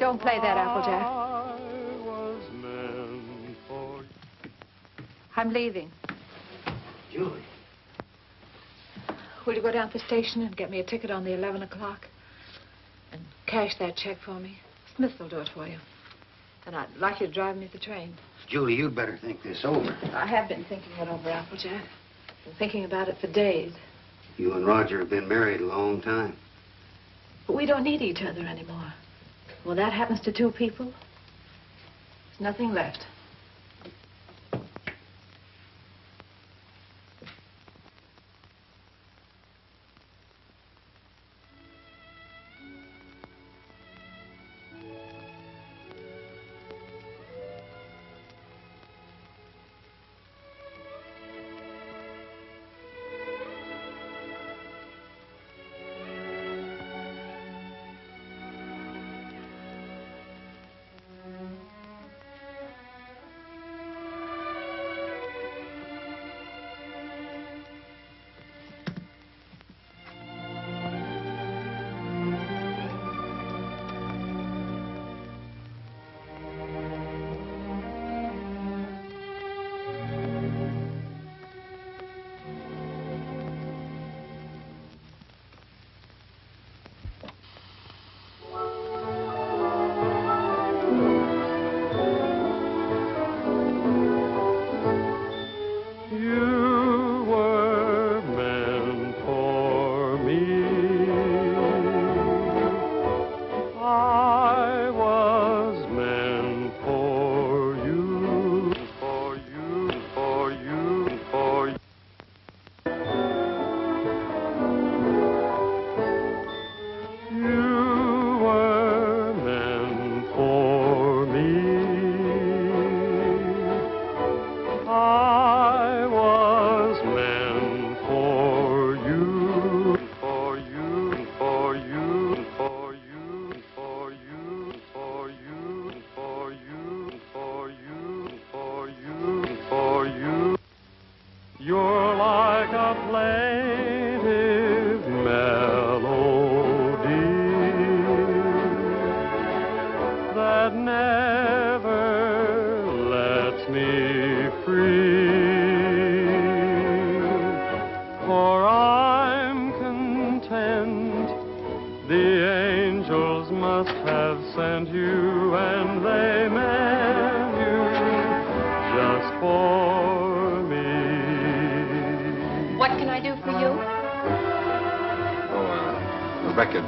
Don't play that, Applejack. I'm leaving. Julie. Will you go down to the station and get me a ticket on the 11 o'clock? And cash that check for me? Smith will do it for you. And I'd like you to drive me the train. Julie, you'd better think this over. I have been thinking it over, Applejack. Been thinking about it for days. You and Roger have been married a long time. But we don't need each other anymore. When that happens to two people, there's nothing left.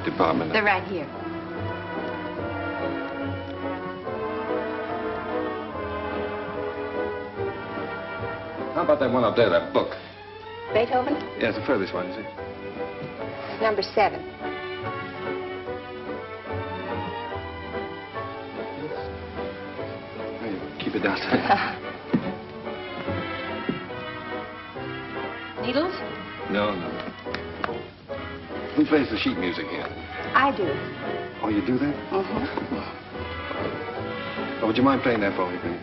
Department. They're right here. How about that one up there, that book? Beethoven? Yeah, it's the furthest one, you see. Number 7. Keep it downstairs. Needles? No. Who plays the sheet music here? I do. Oh, you do that? Mm-hmm. Oh, would you mind playing that for me, please?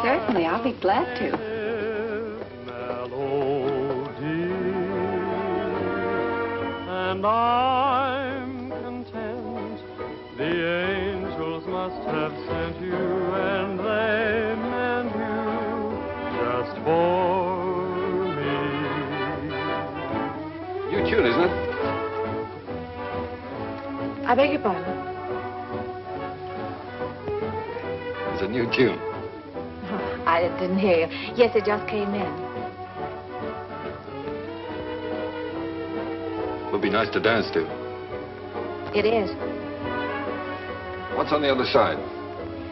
Certainly, I'll be glad to. And I'm content. The angels must have sent you, and they meant you just for me. New tune, isn't it? I beg your pardon? It's a new tune. Oh, I didn't hear you. Yes, it just came in. Would be nice to dance to. It is. What's on the other side?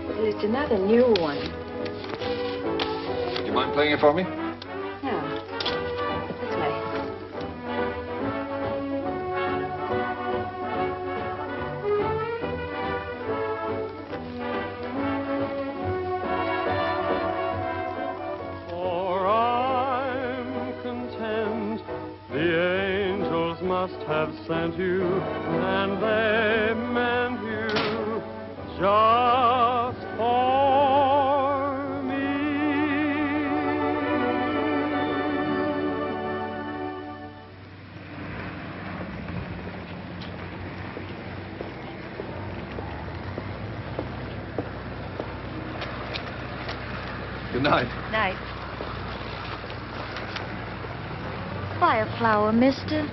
Well, it's another new one. Would you mind playing it for me? Yeah. This way. Must have sent you, and they meant you just for me. Good night. Night. Buy a flower, mister.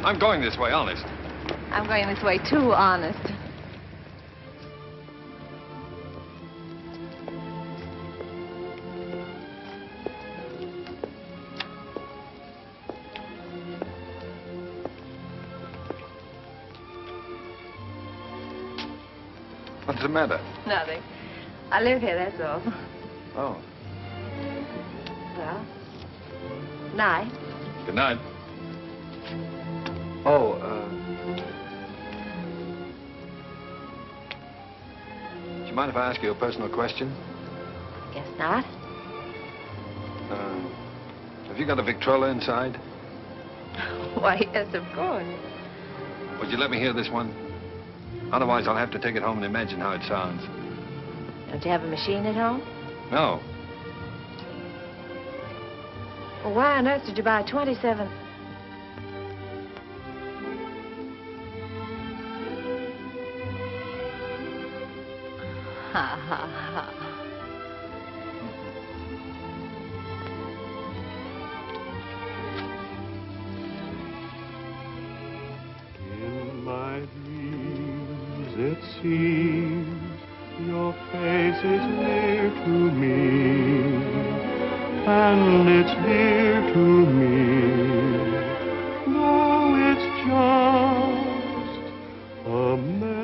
I'm going this way, honest. I'm going this way, too, honest. What's the matter? Nothing. I live here, that's all. Oh. Well, night. Good night. Oh, do you mind if I ask you a personal question? Guess not. Have you got a Victrola inside? Why, yes, of course. Would you let me hear this one? Otherwise, I'll have to take it home and imagine how it sounds. Don't you have a machine at home? No. Well, why on earth did you buy a 27? Ha, ha, ha. In my dreams, it seems your face is near to me, and it's dear to me, though it's just a memory.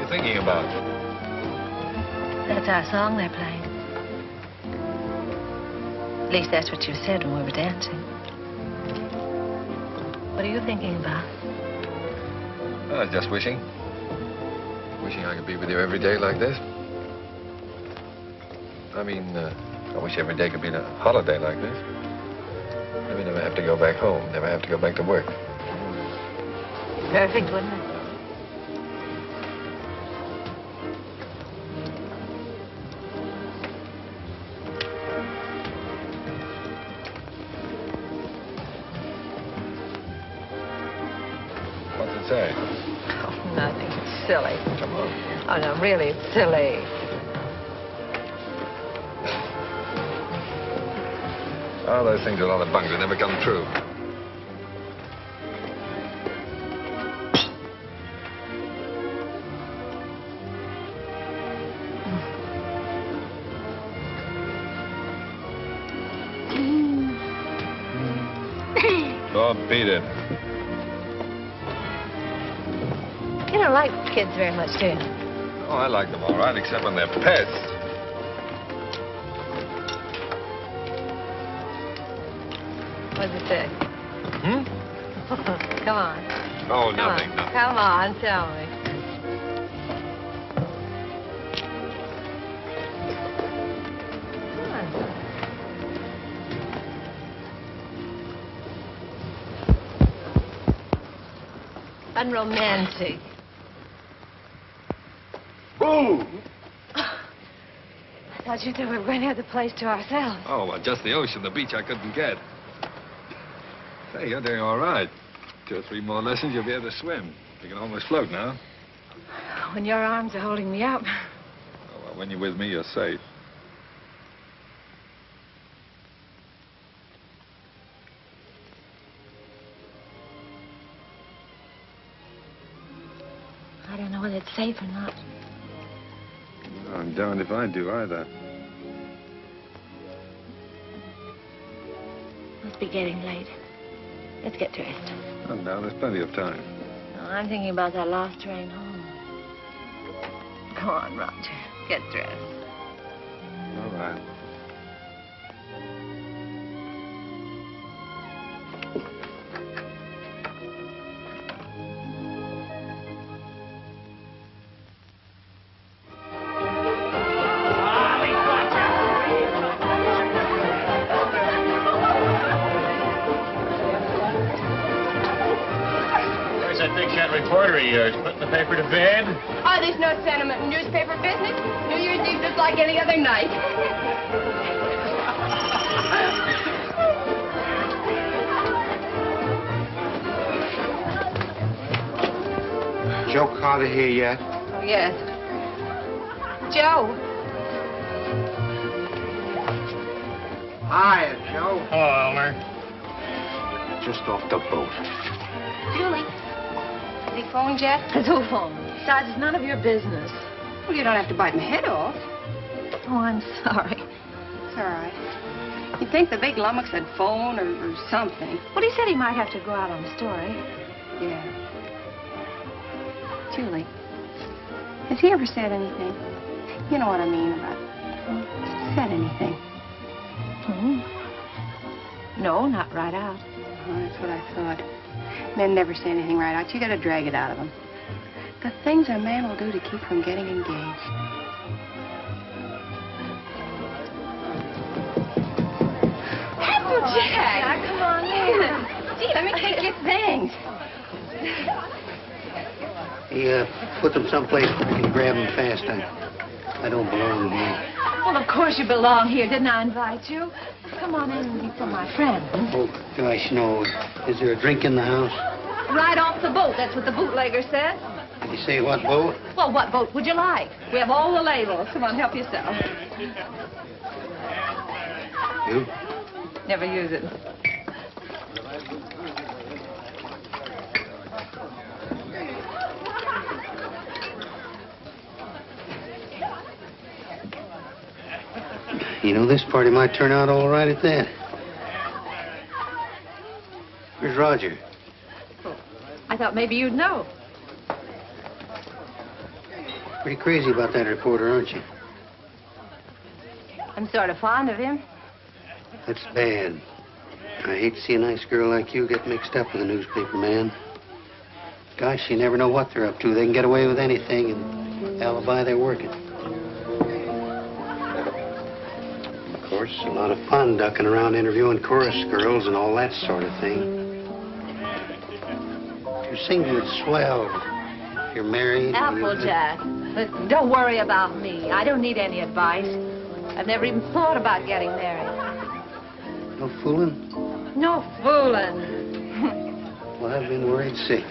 Thinking about? That's our song they're playing. At least that's what you said when we were dancing. What are you thinking about? Just wishing. Wishing I could be with you every day like this. I mean, I wish every day could be a holiday like this. Then we never have to go back home, never have to go back to work. Perfect, wouldn't it? What's it say? Oh, nothing. It's silly. Come on. Oh, no, really, it's silly. Oh, those things are a lot of bunk. They never come true. Oh, beat it. You don't like kids very much, do you? Oh, I like them all right, except when they're pets. What does it say? Hmm? Come on. Oh, Come nothing, on. nothing. Come on, tell me. Come on. Unromantic. Boo! I thought you said we were going to have the place to ourselves. Oh, well, just the ocean, the beach I couldn't get. Hey, you're doing all right. 2 or 3 more lessons, you'll be able to swim. You can almost float now. When your arms are holding me up. Oh, well, when you're with me, you're safe. I don't know whether it's safe or not. I'm darned if I do either. Must be getting late. Let's get dressed. Oh, no, there's plenty of time. No, I'm thinking about that last train home. Come on, Roger. Get dressed. All right. Where's that big shot reporter of yours? Putting the paper to bed? Oh, there's no sentiment in newspaper business. New Year's Eve just like any other night. Joe Carter here yet? Oh, yes. Joe. Hiya, Joe. Hello, Elmer. Just off the boat. Julie. Has he phoned yet? Who phoned? Besides, it's none of your business. Well, you don't have to bite my head off. Oh, I'm sorry. It's all right. You'd think the big lummox had phone or something. Well, he said he might have to go out on the story. Yeah. Julie, has he ever said anything? You know what I mean about said anything? No, not right out. Oh, that's what I thought. Men never say anything right out. You gotta drag it out of them. The things a man will do to keep from getting engaged. Applejack! Come on in. Gee, let me take your things. He put them someplace where I can grab them fast. I don't belong here. Well, of course you belong here. Didn't I invite you? Come on in and be for my friend. Oh, gosh, no. Is there a drink in the house? Right off the boat. That's what the bootlegger said. Did you say what boat? Well, what boat would you like? We have all the labels. Come on, help yourself. You? Never use it. You know, this party might turn out all right at that. Where's Roger? I thought maybe you'd know. Pretty crazy about that reporter, aren't you? I'm sort of fond of him. That's bad. I hate to see a nice girl like you get mixed up with a newspaper man. Gosh, you never know what they're up to. They can get away with anything and alibi they're working. Of course, a lot of fun ducking around interviewing chorus girls and all that sort of thing. Your singing would swell. If you're married. Applejack. But don't worry about me. I don't need any advice. I've never even thought about getting married. No fooling? No fooling. Well, I've been worried sick.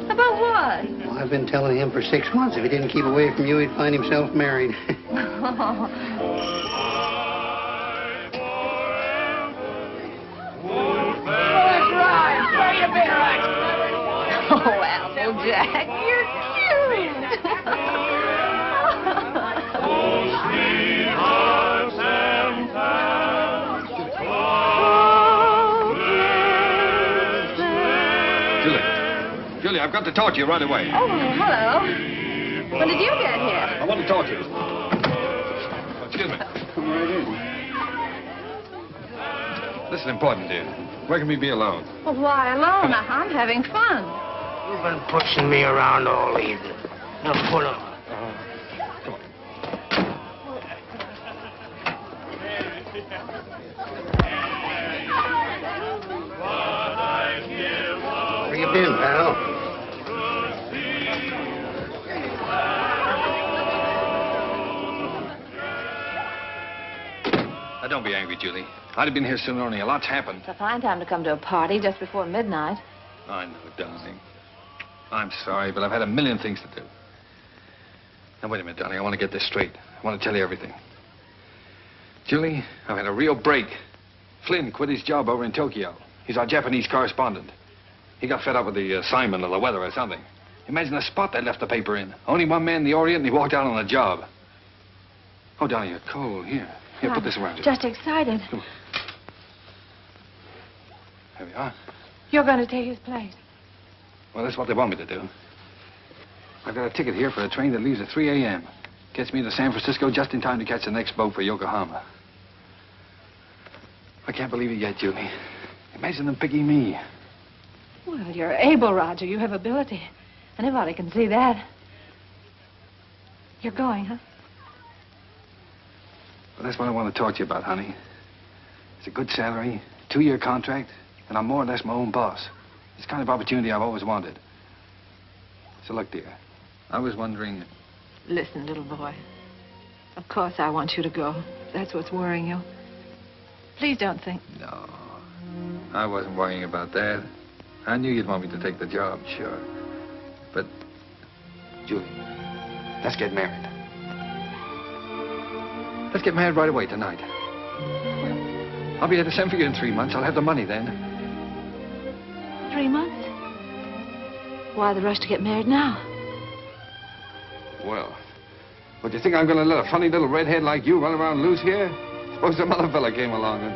About what? Well, I've been telling him for 6 months if he didn't keep away from you, he'd find himself married. Oh, Applejack, you're cute. Julie, I've got to talk to you right away. Oh, hello. When did you get here? I want to talk to you. Excuse me. Come right in. This is important, dear. Where can we be alone? Well, why alone? I'm having fun. You've been pushing me around all evening. Now put up. Come on. Where you been, pal? Now, don't be angry, Julie. I'd have been here sooner, only a lot's happened. It's a fine time to come to a party just before midnight. I know, darling. I'm sorry, but I've had a million things to do. Now, wait a minute, darling. I want to get this straight. I want to tell you everything. Julie, I've had a real break. Flynn quit his job over in Tokyo. He's our Japanese correspondent. He got fed up with the assignment or the weather or something. Imagine the spot they left the paper in. Only one man in the Orient, and he walked out on the job. Oh, darling, you're cold. Here, put this around you. Just excited. Come on. There we are. You're going to take his place. Well, that's what they want me to do. I've got a ticket here for a train that leaves at 3 a.m. Gets me to San Francisco just in time to catch the next boat for Yokohama. I can't believe it yet, Julie. Imagine them picking me. Well, you're able, Roger. You have ability. Anybody can see that. You're going, huh? Well, that's what I want to talk to you about, honey. It's a good salary, 2-year contract, and I'm more or less my own boss. It's the kind of opportunity I've always wanted. So look, dear, I was wondering... Listen, little boy. Of course I want you to go. That's what's worrying you. Please don't think... No, I wasn't worrying about that. I knew you'd want me to take the job, sure. But, Julie, let's get married. Let's get married right away tonight. I'll be able to send for you in 3 months. I'll have the money then. 3 months? Why the rush to get married now? Well, do you think I'm going to let a funny little redhead like you run around loose here? Suppose some other fella came along and...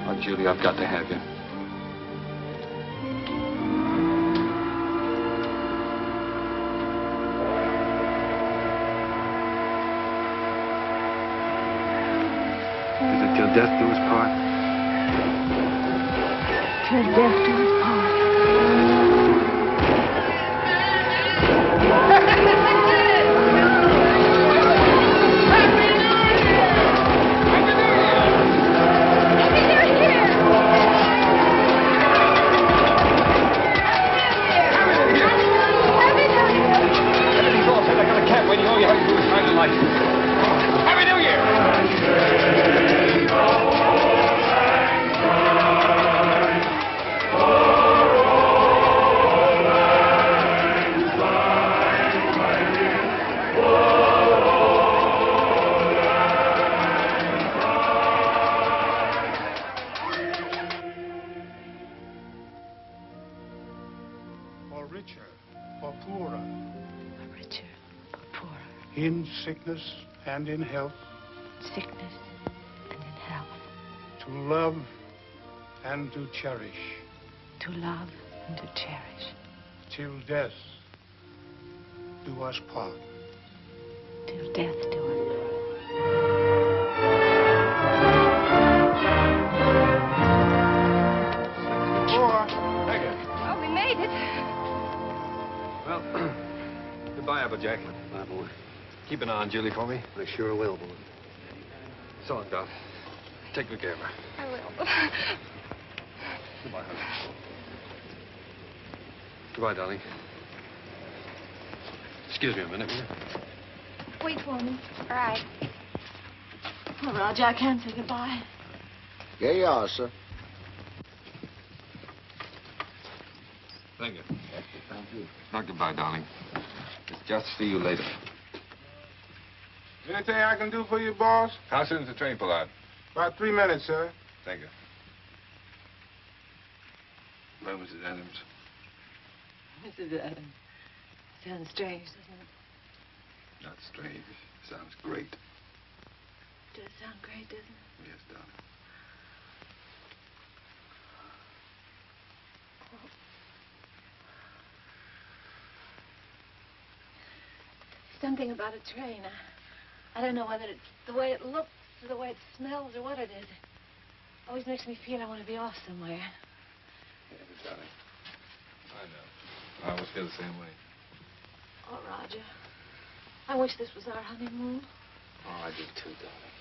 Oh, Julie, I've got to have you. Is it till death do us part? Till death do us part. In sickness and in health. Sickness and in health. To love and to cherish. To love and to cherish. Till death do us part. Till death do us part. Oh, we made it. Well, goodbye, Applejack. Bye, boy. Keep an eye on Julie for me. I sure will, boy. So long, Doc. Take good care of her. I will. Goodbye, honey. Goodbye, darling. Excuse me a minute, will you? Wait for me. All right. Oh, Roger, I can't say goodbye. Here you are, sir. Thank you. Not goodbye, darling. It's just see you later. Anything I can do for you, boss? How soon does the train pull out? About 3 minutes, sir. Thank you. Well, Mrs. Adams. Mrs. Adams. Sounds strange, doesn't it? Not strange. Sounds great. It does sound great, doesn't it? Yes, darling. Something about a train. I don't know whether it's the way it looks or the way it smells or what it is. It always makes me feel I want to be off somewhere. Yeah, darling. I know. I always feel the same way. Oh, Roger. I wish this was our honeymoon. Oh, I do too, darling.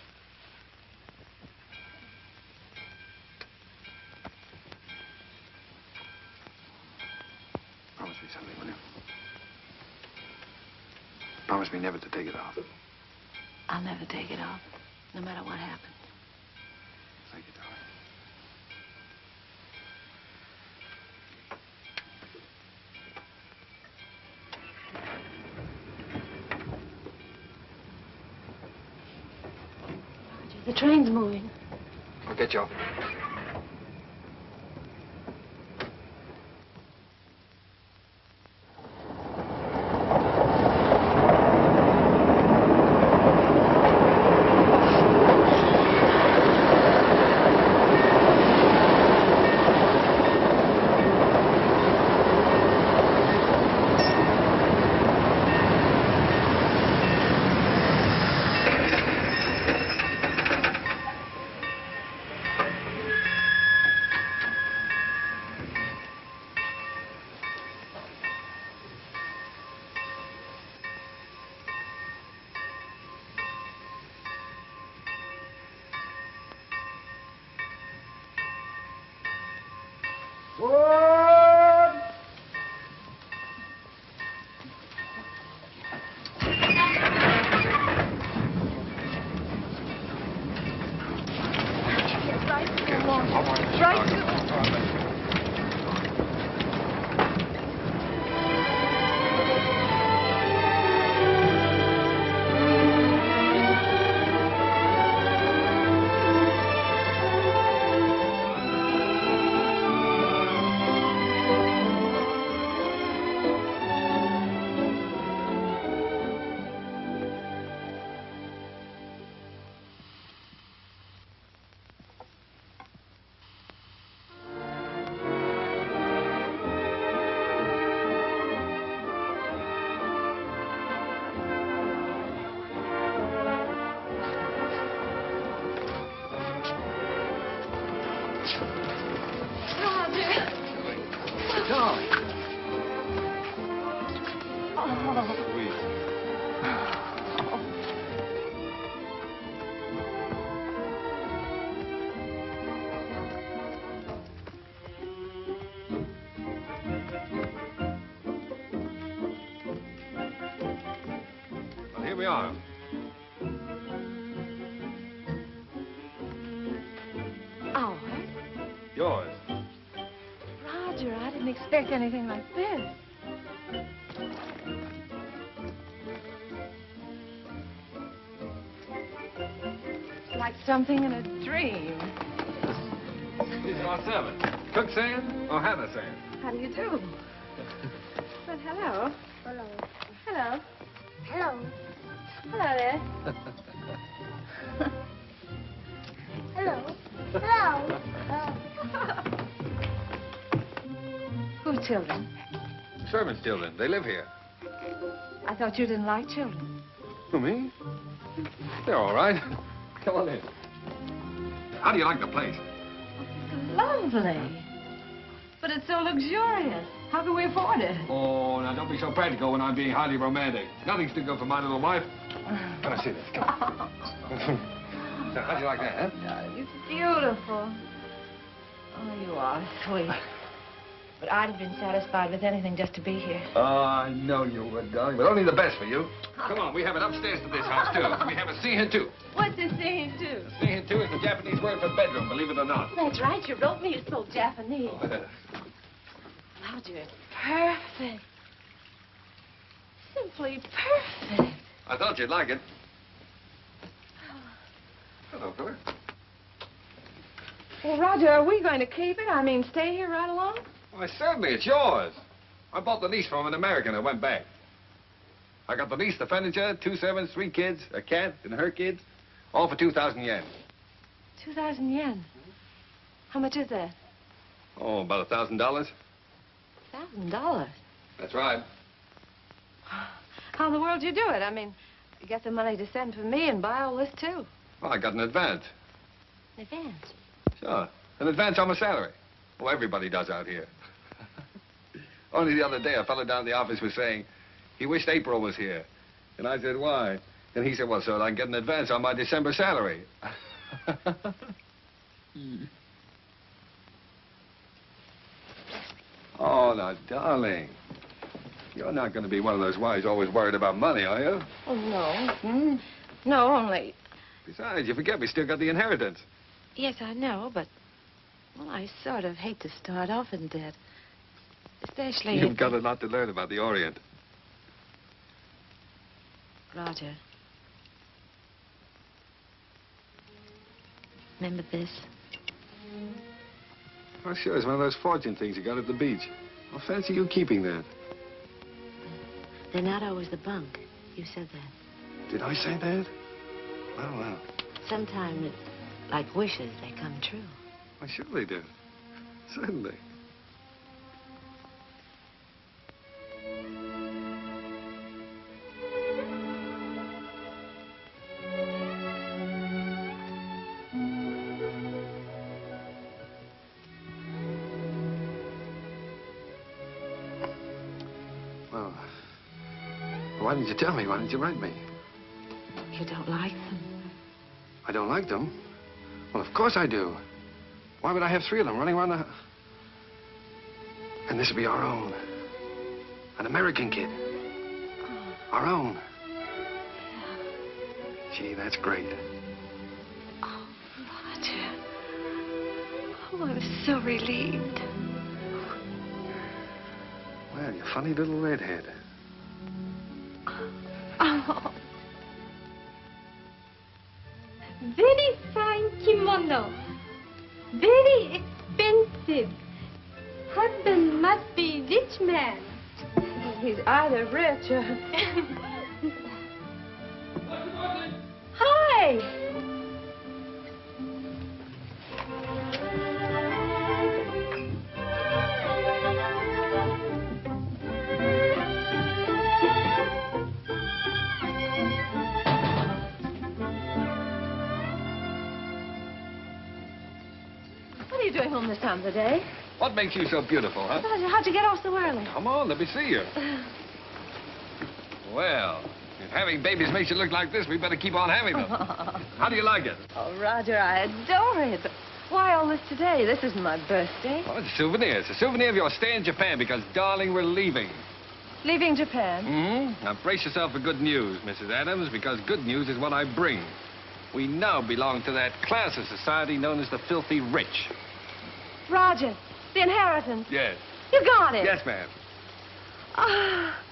Promise me something, will you? Promise me never to take it off. I'll never take it off, no matter what happens. Thank you, darling. Roger, the train's moving. I'll get you off. sweet. Well, here we are. Ours? Yours. Roger, I didn't expect anything like this. It's like something in a dream. These are our servants. Cook saying or Hannah saying? How do you do? Well, hello. Hello. Hello. Hello. Hello there. Hello. Hello. Whose children? Servants' children. They live here. I thought you didn't like children. Who, me? They're all right. Come on in. How do you like the place? Lovely. But it's so luxurious. How can we afford it? Oh, now don't be so practical when I'm being highly romantic. Nothing's too good for my little wife. Come on, see this. Come on. Now, how do you like that, huh? It's beautiful. Oh, you are sweet. But I'd have been satisfied with anything just to be here. Oh, I know you would, darling, but only the best for you. Come on, we have it upstairs to this house, too. We have a scene too. What's this scene too? Scene too is the Japanese word for bedroom, believe it or not. That's right. You wrote me it's so Japanese. Roger, it's perfect. Simply perfect. I thought you'd like it. Hello, fella. Well, Roger, are we going to keep it? I mean, stay here right along? Why, certainly, it's yours. I bought the lease from an American and went back. I got the lease, the furniture, 2 servants, 3 kids, a cat, and her kids, all for 2,000 yen. 2,000 yen. How much is that? Oh, about $1,000. $1,000. That's right. How in the world do you do it? I mean, you get the money to send for me and buy all this, too. Well, I got an advance. In advance. Sure. An advance on my salary. Well, everybody does out here. Only the other day, a fellow down at the office was saying he wished April was here. And I said, why? And he said, well, so I can get an advance on my December salary. Oh, now, darling. You're not going to be one of those wives always worried about money, are you? Oh, no. No, only... Besides, you forget we still got the inheritance. Yes, I know, but... Well, I sort of hate to start off in debt. Especially You've if... got a lot to learn about the Orient. Roger. Remember this? Oh, sure, it's one of those fortune things you got at the beach. Well, fancy you keeping that. They're not always the bunk. You said that. Did I say that? Well, well. Sometimes, like wishes, they come true. Why, sure they do. Certainly. Well, why didn't you tell me? Why didn't you write me? You don't like them? I don't like them? Well, of course I do. Why would I have 3 of them running around the... And this would be our own. An American kid. Our own. Gee, that's great. Oh, Roger. Oh, I'm so relieved. Well, you funny little redhead. Oh. Very fine kimono. Very expensive. Husband must be rich man. He's either rich or... Hi. What are you doing home this time of the day? What makes you so beautiful, huh? How'd you get off so early? Come on, let me see you. Well, if having babies makes you look like this, we better keep on having them. How do you like it? Oh, Roger, I adore it. But why all this today? This isn't my birthday. Well, it's a souvenir. It's a souvenir of your stay in Japan because, darling, we're leaving. Leaving Japan? Mm-hmm. Now, brace yourself for good news, Mrs. Adams, because good news is what I bring. We now belong to that class of society known as the filthy rich. Roger, the inheritance. Yes. You got it. Yes, ma'am. Ah.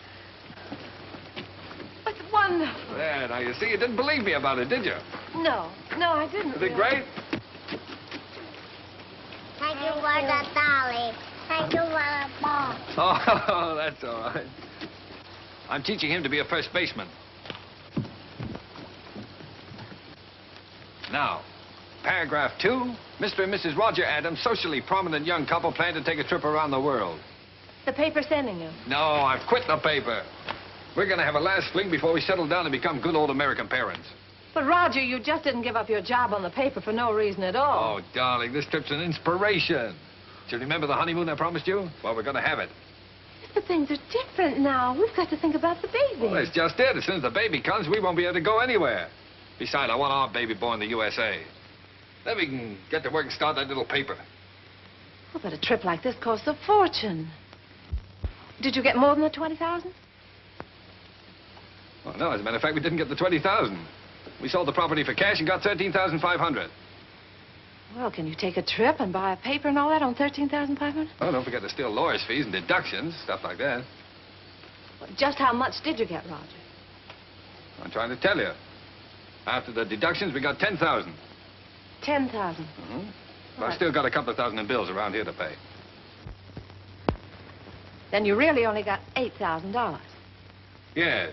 That's wonderful. There, now, you see, you didn't believe me about it, did you? No, I didn't. Is it great? Thank you for the dolly. Thank you for the ball. Oh, that's all right. I'm teaching him to be a first baseman. Now, paragraph 2, Mr. and Mrs. Roger Adams, socially prominent young couple, plan to take a trip around the world. The paper's sending you. No, I've quit the paper. We're going to have a last fling before we settle down and become good old American parents. But, Roger, you just didn't give up your job on the paper for no reason at all. Oh, darling, this trip's an inspiration. Do you remember the honeymoon I promised you? Well, we're going to have it. But things are different now. We've got to think about the baby. Well, that's just it. As soon as the baby comes, we won't be able to go anywhere. Besides, I want our baby born in the USA. Then we can get to work and start that little paper. Oh, but a trip like this costs a fortune. Did you get more than the 20,000? Well, no, as a matter of fact, we didn't get the 20,000. We sold the property for cash and got 13,500. Well, can you take a trip and buy a paper and all that on 13,500? Oh, don't forget there's still lawyer's fees and deductions, stuff like that. Well, just how much did you get, Roger? I'm trying to tell you. After the deductions, we got 10,000. 10,000. Mm-hmm. But I've still got a couple of thousand in bills around here to pay. Then you really only got $8,000. Yes.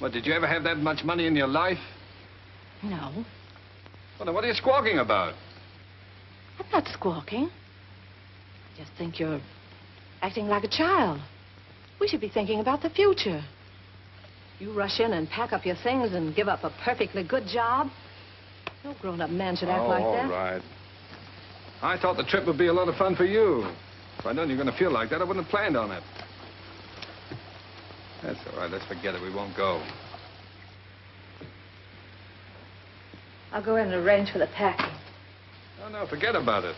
Well, did you ever have that much money in your life? No. Well, then what are you squawking about? I'm not squawking. I just think you're acting like a child. We should be thinking about the future. You rush in and pack up your things and give up a perfectly good job. No grown-up man should act like that. All right. I thought the trip would be a lot of fun for you. If I'd known you were going to feel like that, I wouldn't have planned on it. That's all right. Let's forget it. We won't go. I'll go in and arrange for the packing. Oh, no, forget about it.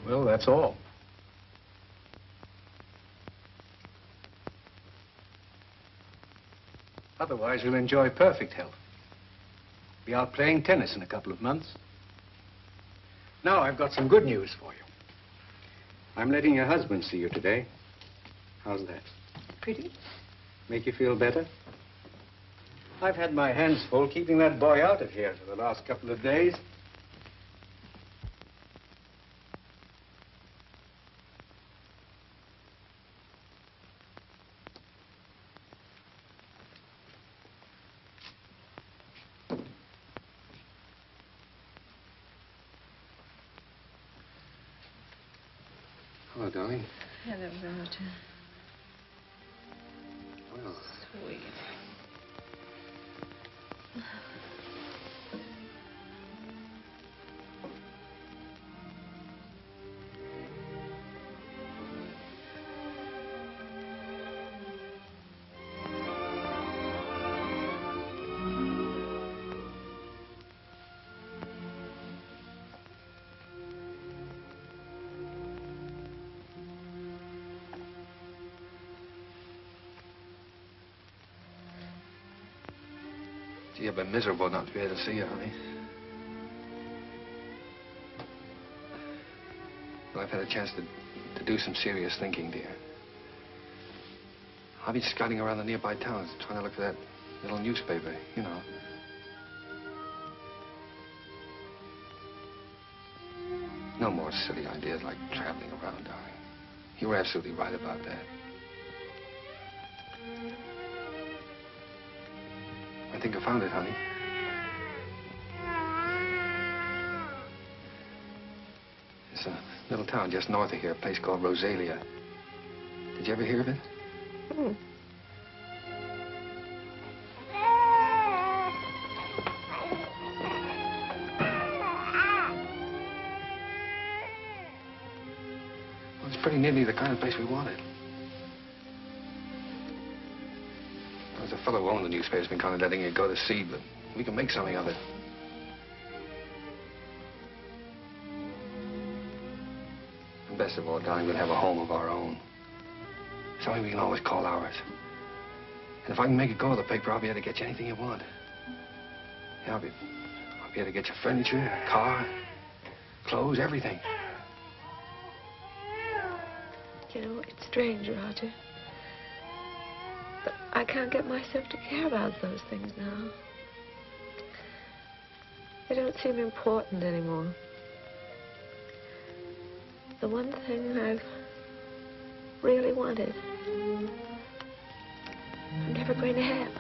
Well, that's all. Otherwise, you'll enjoy perfect health. Be out playing tennis in a couple of months. Now, I've got some good news for you. I'm letting your husband see you today. How's that? Pretty? Make you feel better? I've had my hands full keeping that boy out of here for the last couple of days. Hello, darling. Hello, Roger. Well, Sweet. gee, I've been miserable not to be able to see you, honey. Well, I've had a chance to do some serious thinking, dear. I've been scouting around the nearby towns, trying to look for that little newspaper, you know. No more silly ideas like traveling around, darling. You were absolutely right about that. I think I found it, honey. It's a little town just north of here, a place called Rosalia. Did you ever hear of it? Hmm. Well, it's pretty nearly the kind of place we wanted. There's a fellow who owned the newspaper has been kind of letting it go to seed, but we can make something of it. And best of all, darling, we'll have a home of our own. Something we can always call ours. And if I can make it go with the paper, I'll be able to get you anything you want. Yeah, I'll be able to get you furniture, a car, clothes, everything. You know, it's strange, Roger. But I can't get myself to care about those things now. They don't seem important anymore. The one thing I've really wanted, I'm never going to have.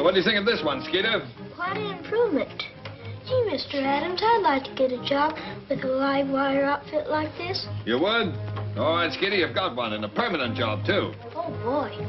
What do you think of this one, Skeeter? Quite an improvement. Gee, Mr. Adams, I'd like to get a job with a live wire outfit like this. You would? All right, Skeeter, you've got one, and a permanent job, too. Oh, boy.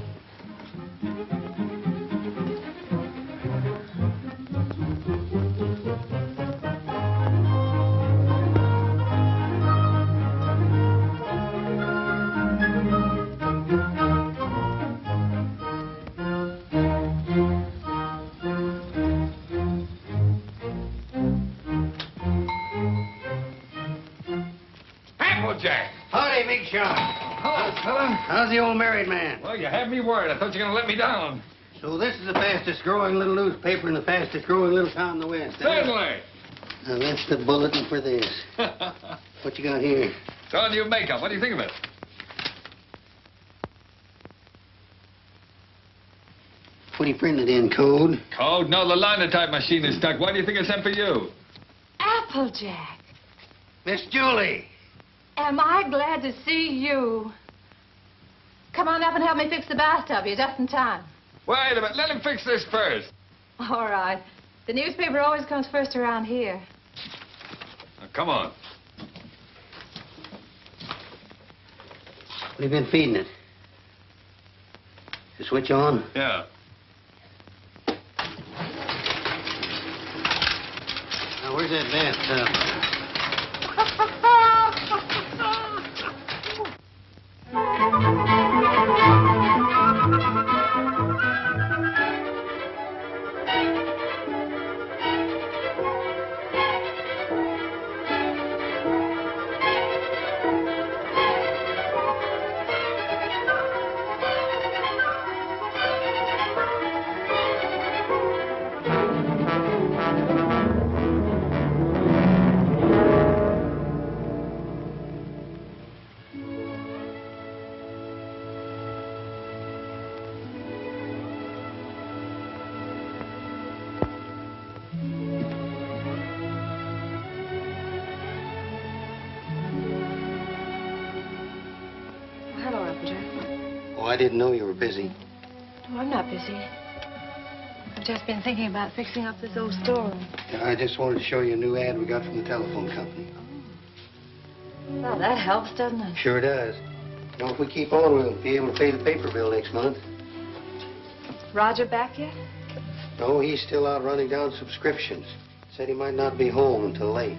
Applejack. Howdy, big shot. Hello, fella. How's the old married man? Well, you had me worried. I thought you were going to let me down. So this is the fastest growing little newspaper in the fastest growing little town in the West. Certainly. Now, that's the bulletin for this. What you got here? It's all new makeup. What do you think of it? What do you printed in, code? Code? No, the linotype machine is stuck. Why do you think I sent for you? Applejack, Miss Julie. am I glad to see you. Come on up and help me fix the bathtub. You're just in time. Wait a minute. Let him fix this first. All right. The newspaper always comes first around here. Now, come on. What have you been feeding it? The switch on? Yeah. Now, where's that bathtub? Hello, Applejack. Oh, I didn't know you were busy. No, I'm not busy. I've just been thinking about fixing up this old storeroom. I just wanted to show you a new ad we got from the telephone company. Well, that helps, doesn't it? Sure does. You know, if we keep on, we'll be able to pay the paper bill next month. Roger back yet? No, he's still out running down subscriptions. Said he might not be home until late.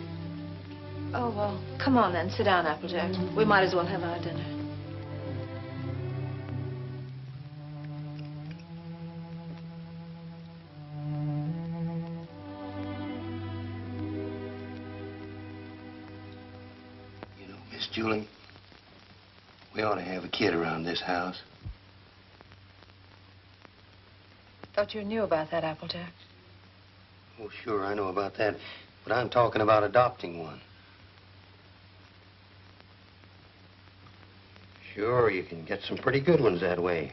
Oh, well, come on then. Sit down, Applejack. We might as well have our dinner. You know, Miss Julie, we ought to have a kid around this house. Thought you knew about that, Applejack. Oh, sure, I know about that. But I'm talking about adopting one. Sure, you can get some pretty good ones that way.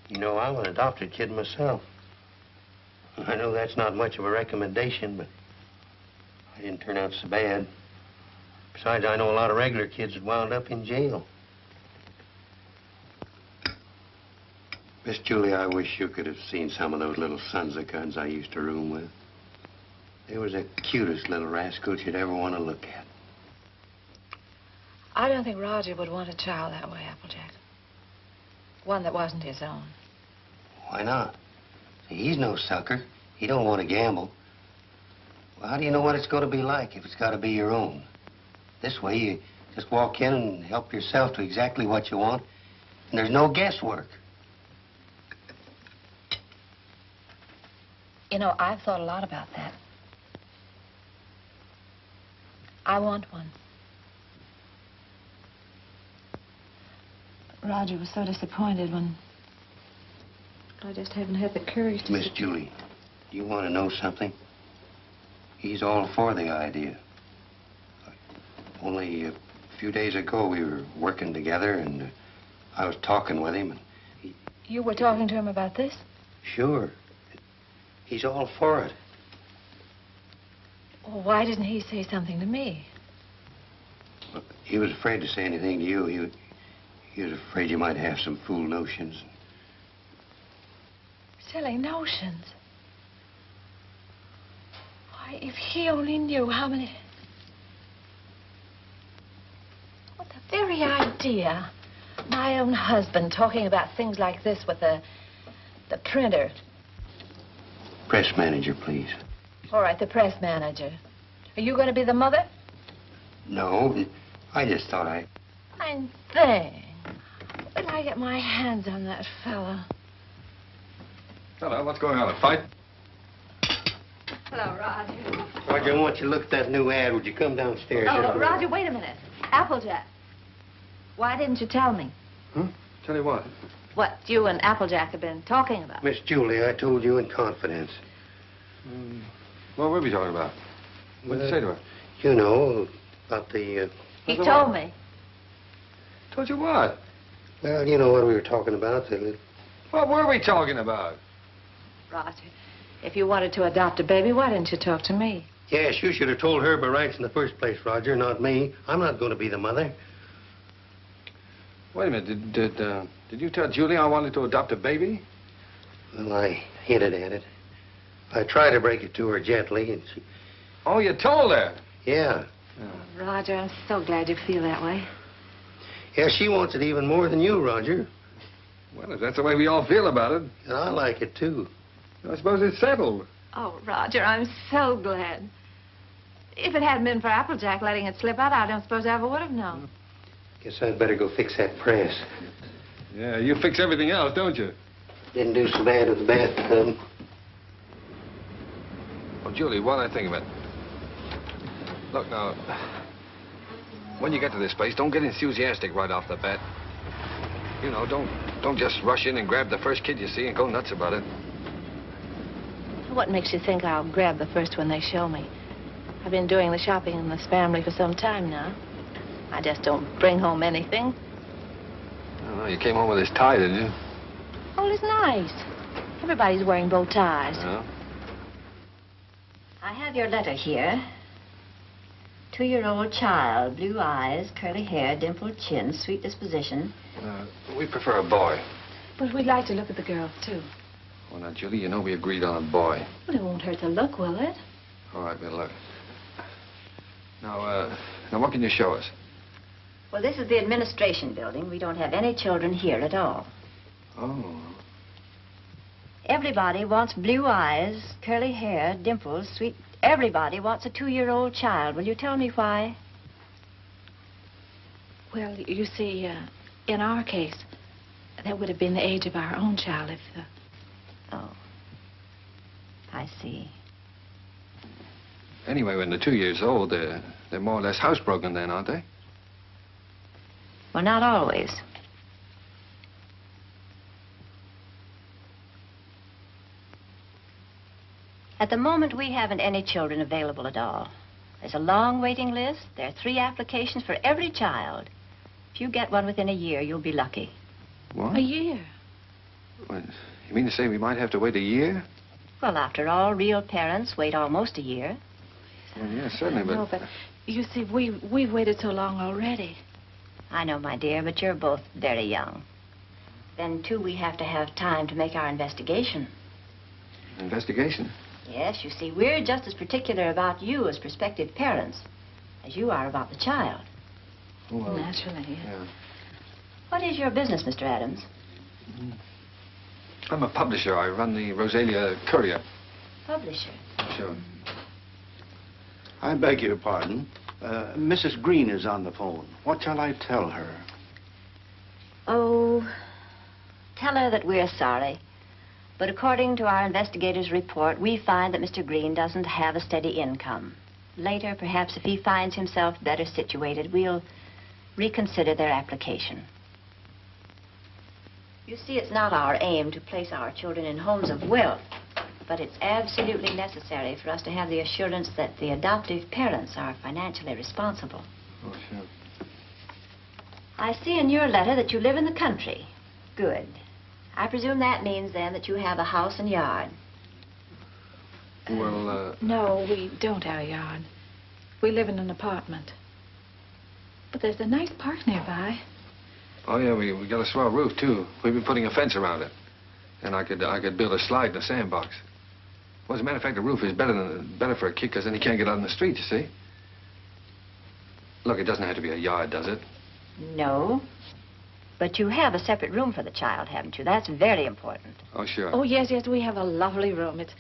You know, I'm an adopted kid myself. I know that's not much of a recommendation, but I didn't turn out so bad. Besides, I know a lot of regular kids that wound up in jail. Miss Julie, I wish you could have seen some of those little sons of guns I used to room with. They was the cutest little rascals you'd ever want to look at. I don't think Roger would want a child that way, Applejack. One that wasn't his own. Why not? See, he's no sucker. He don't want to gamble. Well, how do you know what it's going to be like if it's got to be your own? This way, you just walk in and help yourself to exactly what you want, and there's no guesswork. You know, I've thought a lot about that. I want one. Roger was so disappointed when I just haven't had the courage to... Miss Julie, do you want to know something? He's all for the idea. Only a few days ago, we were working together, and I was talking with him, and he... You were talking to him about this? Sure. He's all for it. Well, why didn't he say something to me? Look, he was afraid to say anything to you. He was afraid you might have some fool notions. Silly notions. Why, if he only knew how many... What the very idea. My own husband talking about things like this with the printer. Press manager, please. All right, the press manager. Are you going to be the mother? No, I just thought I... Fine thing. When I get my hands on that fella. Hello, what's going on? A fight? Hello, Roger. Roger, I want you to look at that new ad. Would you come downstairs? Oh, Roger, wait a minute. Applejack. Why didn't you tell me? Huh? Tell you what. What you and Applejack have been talking about. Miss Julie, I told you in confidence. What were we talking about? What did you say to her? You know, about the... He told me. Told you what? Well, you know what we were talking about. What were we talking about? Roger, if you wanted to adopt a baby, why didn't you talk to me? Yes, you should have told her by rights in the first place, Roger, not me. I'm not going to be the mother. Wait a minute. Did you tell Julie I wanted to adopt a baby? Well, I hinted at it. I tried to break it to her gently, and she... Oh, you told her? Yeah. Oh, Roger, I'm so glad you feel that way. Yeah, she wants it even more than you, Roger. Well, if that's the way we all feel about it. And I like it, too. I suppose it's settled. Oh, Roger, I'm so glad. If it hadn't been for Applejack letting it slip out, I don't suppose I ever would have known. Guess I'd better go fix that press. Yeah, you fix everything else, don't you? Didn't do so bad with the bathtub. Oh, Julie, while I think of it. Look, now, when you get to this place, don't get enthusiastic right off the bat. You know, don't just rush in and grab the first kid you see and go nuts about it. What makes you think I'll grab the first one they show me? I've been doing the shopping in this family for some time now. I just don't bring home anything. Oh, you came home with this tie, didn't you? Oh, it's nice. Everybody's wearing bow ties. Yeah. I have your letter here. 2-year-old child, blue eyes, curly hair, dimpled chin, sweet disposition. We prefer a boy. But we'd like to look at the girls, too. Well, now, Julie, you know we agreed on a boy. Well, it won't hurt to look, will it? All right, we'll look. Now, what can you show us? Well, this is the administration building. We don't have any children here at all. Oh. Everybody wants blue eyes, curly hair, dimples, sweet... Everybody wants a 2-year-old child. Will you tell me why? Well, you see, in our case, that would have been the age of our own child if... Oh. I see. Anyway, when they're 2 years old, they're more or less housebroken then, aren't they? Well, not always. At the moment, we haven't any children available at all. There's a long waiting list. There are 3 applications for every child. If you get one within a year, you'll be lucky. What? A year? Well, you mean to say we might have to wait a year? Well, after all, real parents wait almost a year. Well, yeah, certainly, but... No, but you see, we've waited so long already. I know, my dear, but you're both very young. Then, too, we have to have time to make our investigation. Investigation? Yes, you see, we're just as particular about you as prospective parents as you are about the child. Well, naturally, yes. Yeah. What is your business, Mr. Adams? I'm a publisher. I run the Rosalia Courier. Publisher? Sure. I beg your pardon. Mrs. Green is on the phone. What shall I tell her? Oh, tell her that we're sorry. But according to our investigator's report, we find that Mr. Green doesn't have a steady income. Later, perhaps if he finds himself better situated, we'll reconsider their application. You see, it's not our aim to place our children in homes of wealth, but it's absolutely necessary for us to have the assurance that the adoptive parents are financially responsible. Oh, sure. I see in your letter that you live in the country. Good. I presume that means, then, that you have a house and yard. Well, No, we don't have a yard. We live in an apartment. But there's a nice park nearby. Oh, yeah, we got a swell roof, too. We've been putting a fence around it. And I could build a slide in a sandbox. Well, as a matter of fact, the roof is better for a kid, because then he can't get out in the street, you see. Look, it doesn't have to be a yard, does it? No. But you have a separate room for the child, haven't you? That's very important. Oh, sure. Oh, yes, we have a lovely room. It's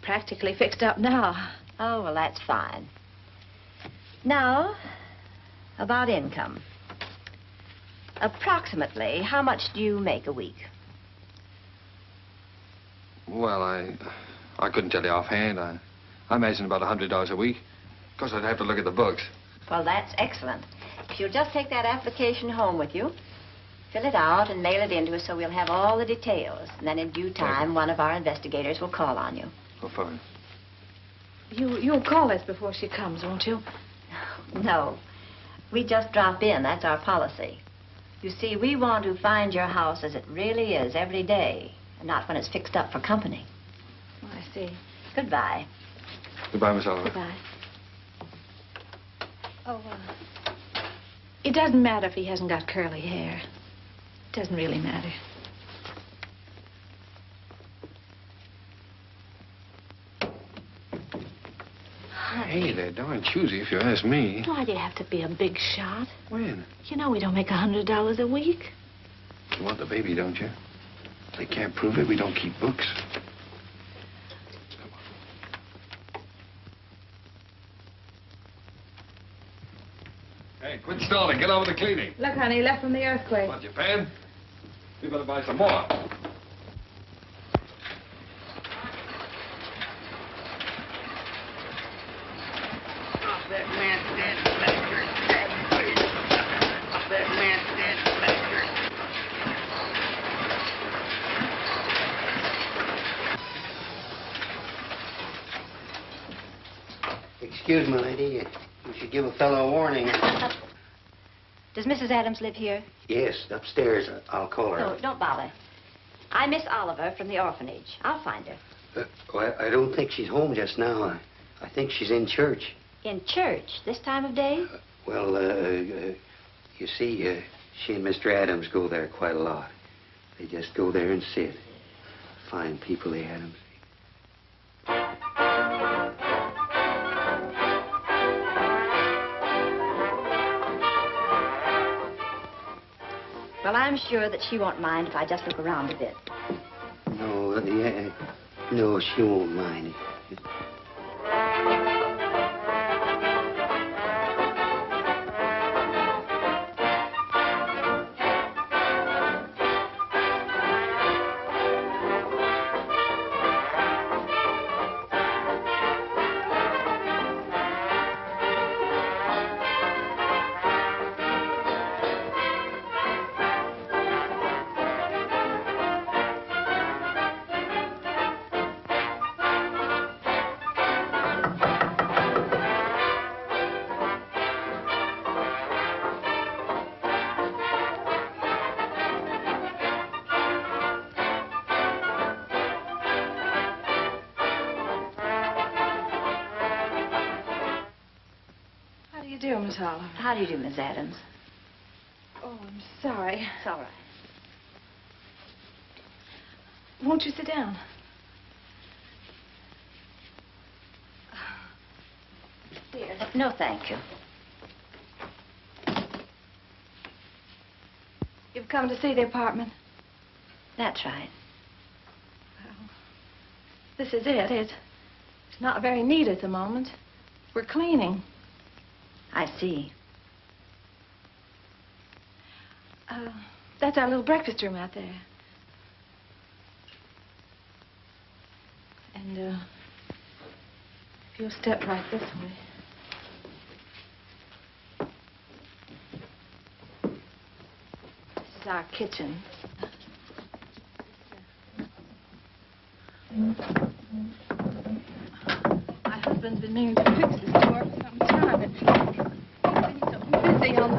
practically fixed up now. Oh, well, that's fine. Now, about income. Approximately, how much do you make a week? Well, I couldn't tell you offhand. I imagine about $100 a week. Of course, I'd have to look at the books. Well, that's excellent. If you'll just take that application home with you, fill it out and mail it in to us so we'll have all the details. And then in due time, one of our investigators will call on you. Oh, fine. You'll call us before she comes, won't you? No. We just drop in. That's our policy. You see, we want to find your house as it really is every day, and not when it's fixed up for company. Oh, I see. Goodbye. Goodbye, Miss Oliver. Goodbye. Oh, it doesn't matter if he hasn't got curly hair. It doesn't really matter. Hey, they're darn choosy, if you ask me. Why do you have to be a big shot? When? You know we don't make $100 a week. You want the baby, don't you? If they can't prove it, we don't keep books. Hey, quit stalling. Get on with the cleaning. Look, honey, left from the earthquake. Want your pan? You better buy some more. Excuse me, lady. You should give a fellow a warning. Does Mrs. Adams live here? Yes, upstairs. I'll call her. No, don't bother. I'm Miss Oliver from the orphanage. I'll find her. Well, I don't think she's home just now. I think she's in church. In church this time of day? You see, she and Mr. Adams go there quite a lot. They just go there and sit. Fine people, the Adams. Well, I'm sure that she won't mind if I just look around a bit. No, she won't mind. Miss Oliver. How do you do, Miss Adams? Oh, I'm sorry. It's all right. Won't you sit down? Here. No, thank you. You've come to see the apartment? That's right. Well, this is it. It's not very neat at the moment. We're cleaning. I see. That's our little breakfast room out there. And, if you'll step right this way. This is our kitchen. My husband's been meaning to fix this door for some time. He's been so busy on the...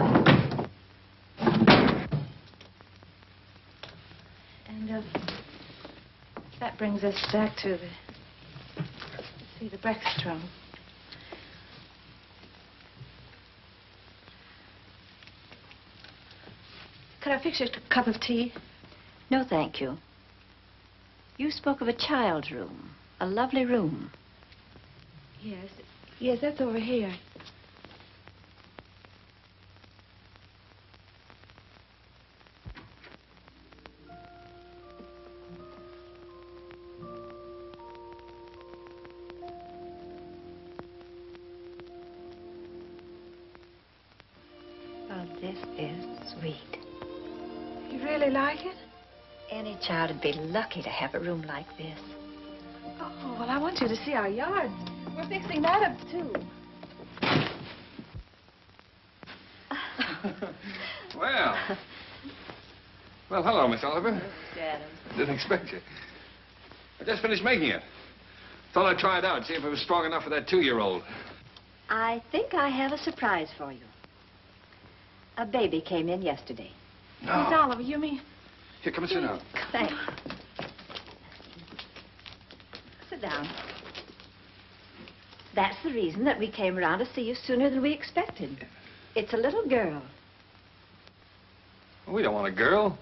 And, that brings us back to the breakfast room. Could I fix you a cup of tea? No, thank you. You spoke of a child's room, a lovely room. Yes, that's over here. Oh, this is sweet. You really like it? Any child would be lucky to have a room like this. Oh, well, I want you to see our yard. We're fixing that up, too. Well. Well, hello, Miss Oliver. Mr. Adams. Didn't expect you. I just finished making it. Thought I'd try it out, see if it was strong enough for that 2-year-old. I think I have a surprise for you. A baby came in yesterday. No. Miss Oliver, you mean? Here, come and sit down. Thanks. Sit down. That's the reason that we came around to see you sooner than we expected. It's a little girl. Well, we don't want a girl.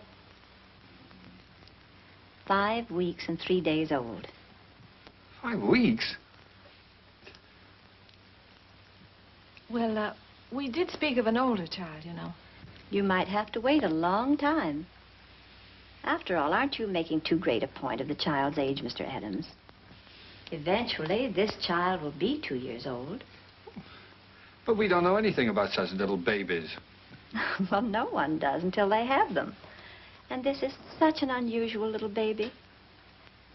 5 weeks and 3 days old. 5 weeks? Well, we did speak of an older child, you know. You might have to wait a long time. After all, aren't you making too great a point of the child's age, Mr. Adams? Eventually, this child will be 2 years old. But we don't know anything about such little babies. Well, no one does until they have them. And this is such an unusual little baby.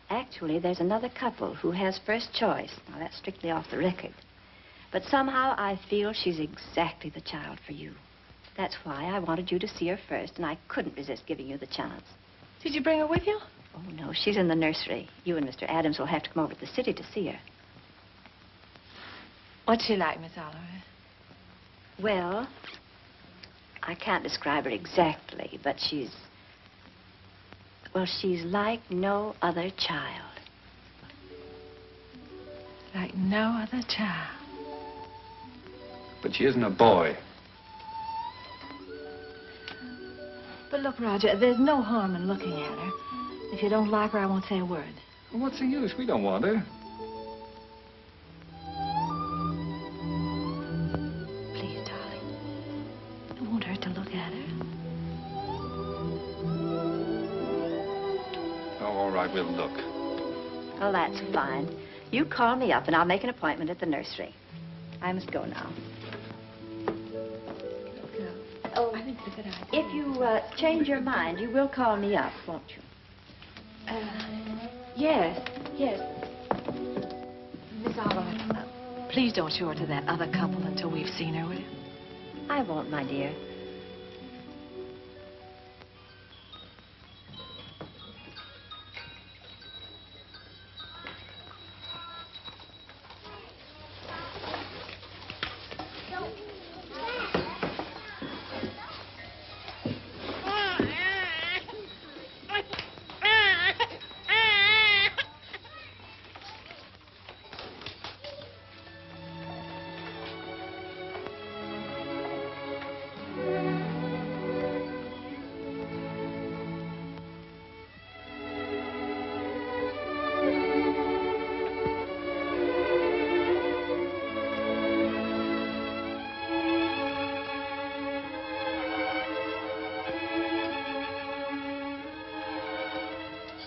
Actually, there's another couple who has first choice. Now, that's strictly off the record. But somehow I feel she's exactly the child for you. That's why I wanted you to see her first, and I couldn't resist giving you the chance. Did you bring her with you? Oh, no, she's in the nursery. You and Mr. Adams will have to come over to the city to see her. What's she like, Miss Oliver? Well, I can't describe her exactly, but she's... Well, she's like no other child. Like no other child. But she isn't a boy. But look, Roger, there's no harm in looking at her. If you don't like her, I won't say a word. Well, what's the use? We don't want her. Please, darling. It won't hurt to look at her. Oh, all right, we'll look. Oh, that's fine. You call me up, and I'll make an appointment at the nursery. I must go now. Oh, I think it's a good idea. If you change your mind, you will call me up, won't you? Yes. Miss Oliver, please don't show her to that other couple until we've seen her, will you? I won't, my dear.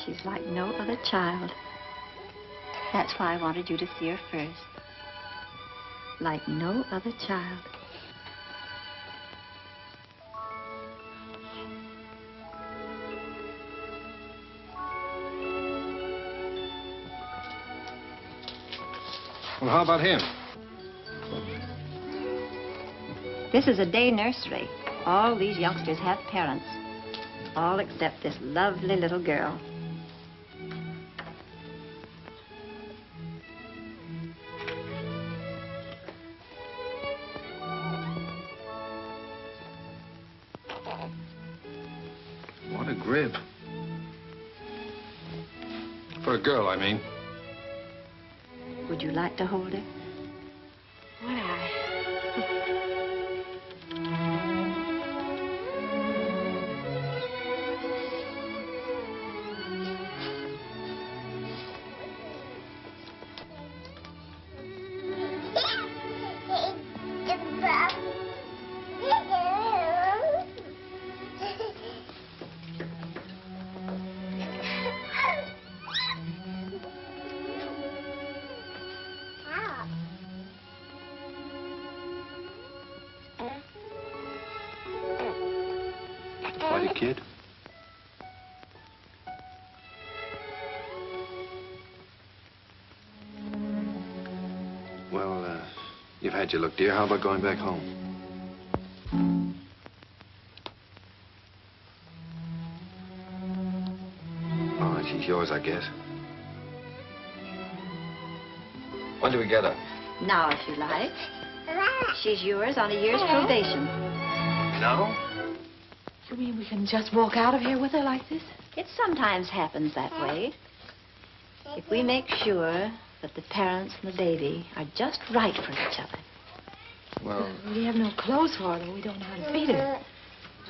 She's like no other child. That's why I wanted you to see her first. Like no other child. Well, how about him? This is a day nursery. All these youngsters have parents. All except this lovely little girl. What a grip. For a girl, I mean. Would you like to hold her? Would I? Quite a kid. Well, you've had your look, dear. How about going back home? She's yours, I guess. When do we get her? Now, if you like. She's yours on a year's probation. No? You mean we can just walk out of here with her like this? It sometimes happens that way. If we make sure that the parents and the baby are just right for each other. Well, We have no clothes for her, and we don't know how to feed her.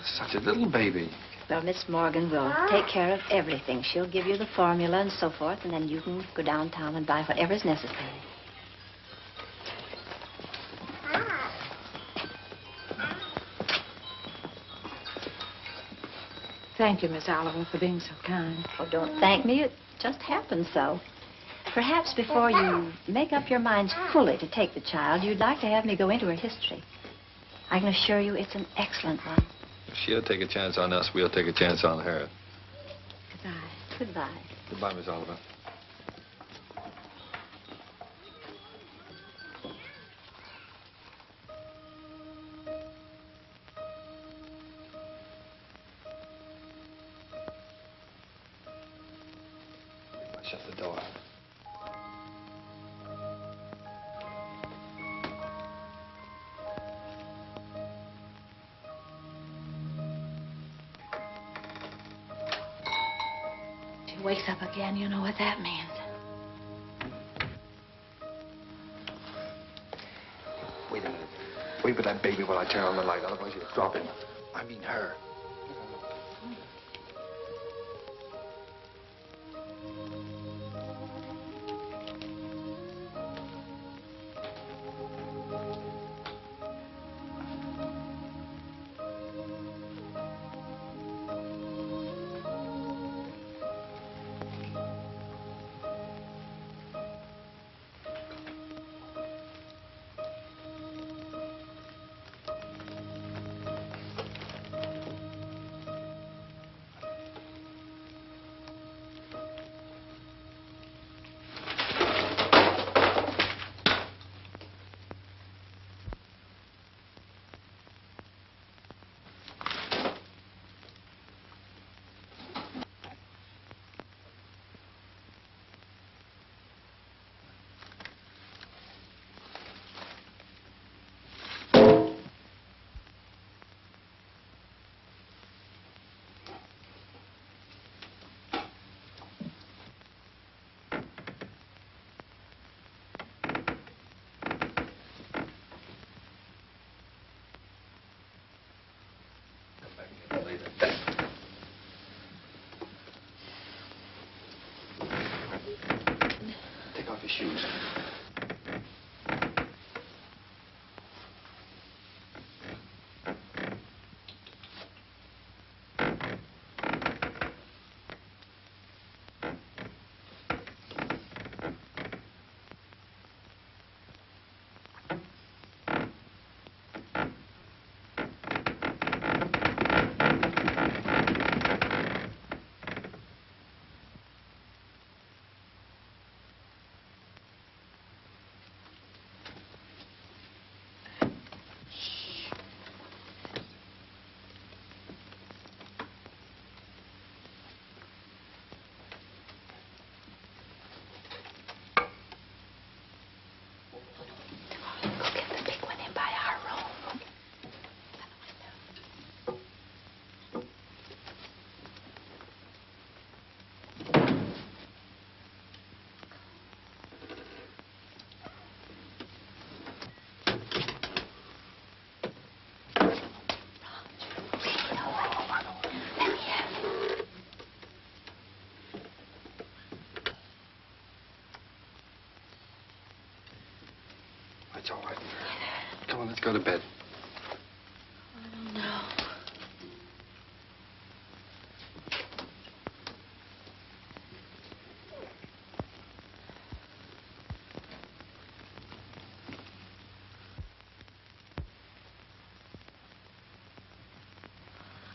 such a little baby. Well, Miss Morgan will take care of everything. She'll give you the formula and so forth, and then you can go downtown and buy whatever's necessary. Thank you, Miss Oliver, for being so kind. Oh, don't thank me. It just happened so. Perhaps before you make up your minds fully to take the child, you'd like to have me go into her history. I can assure you it's an excellent one. If she'll take a chance on us, we'll take a chance on her. Goodbye. Goodbye. Goodbye, Miss Oliver. Shut the door. She wakes up again, you know what that means. Wait a minute. Wait with that baby while I turn on the light, otherwise you'll drop him. I mean her. Take off your shoes. It's all right. Come on, let's go to bed. I don't know.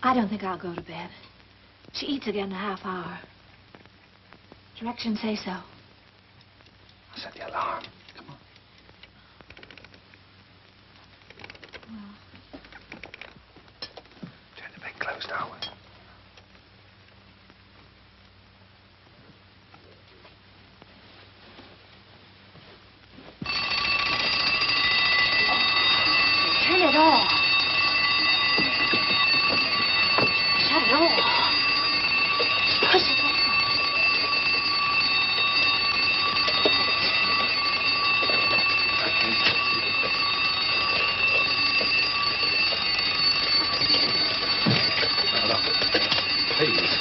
I don't think I'll go to bed. She eats again in a half hour. Directions say so. I'll set the alarm. Come on. Turn the bed closed, Howard. door. Shut it off. Push it off. Please.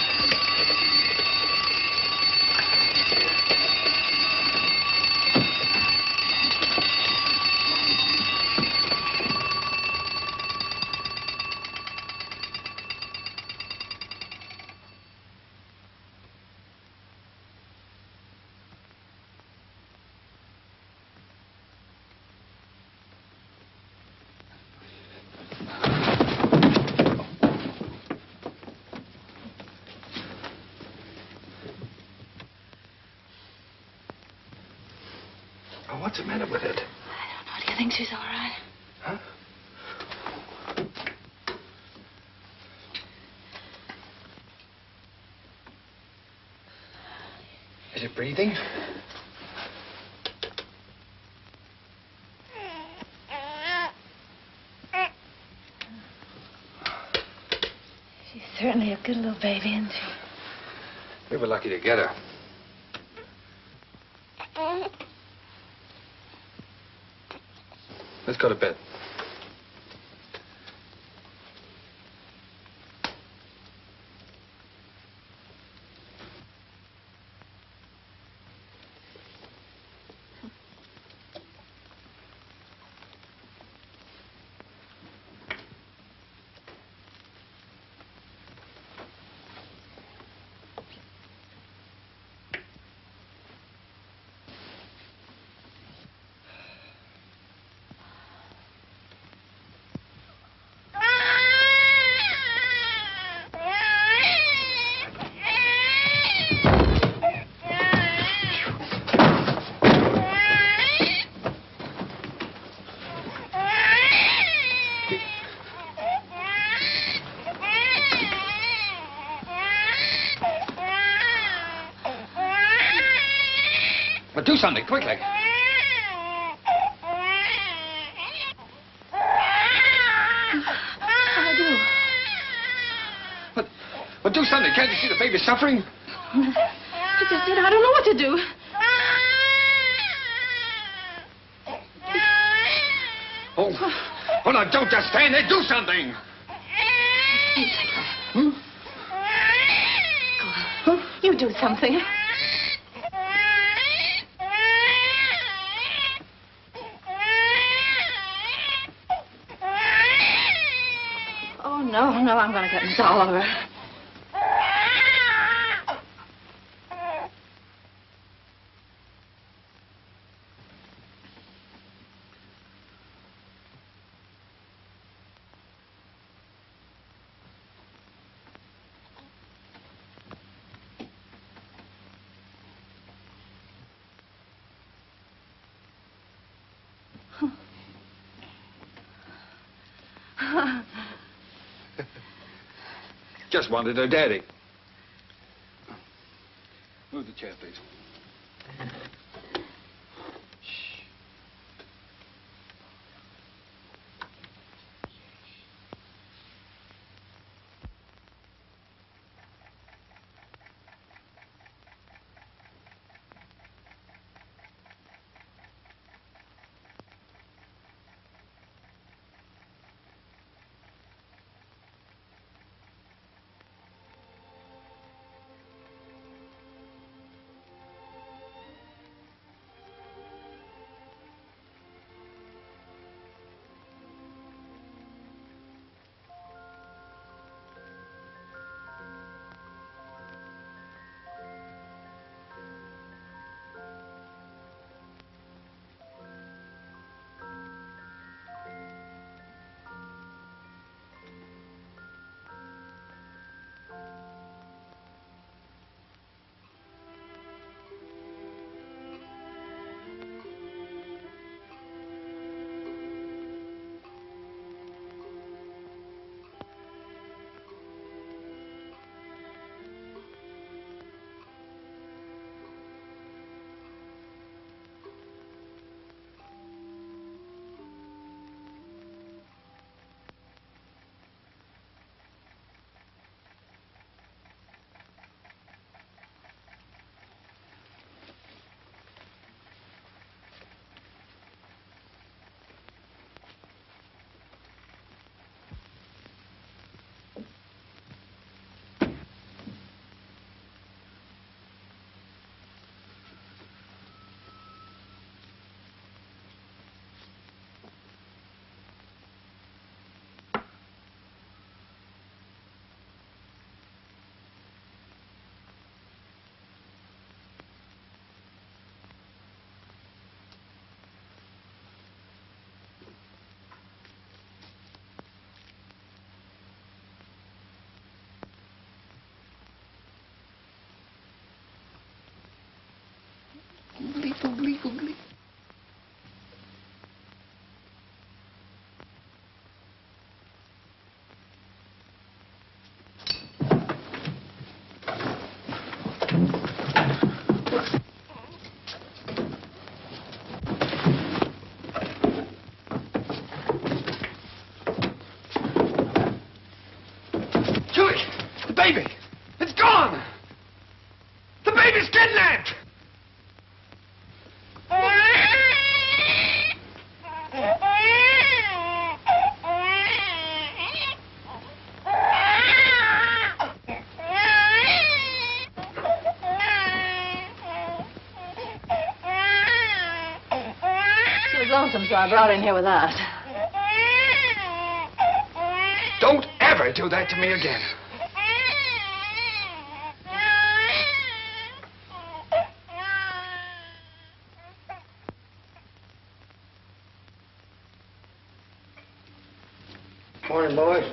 Oh, what's the matter with it? I don't know. Do you think she's all right? Huh? Is it breathing? She's certainly a good little baby, isn't she? We were lucky to get her. Let's go to bed. But do something, quickly. I do. But do something. Can't you see the baby's suffering? I just said I don't know what to do. Oh, no, don't just stand there. Do something. Hmm? Go on. You do something. Oh, no, I'm going to get Miss Oliver. Just wanted her daddy. Move the chair, please. oogly, oogly. Julie, the baby, it's gone. The baby's kidnapped. She was lonesome, so I brought her in here with us. Don't ever do that to me again. Morning, boys.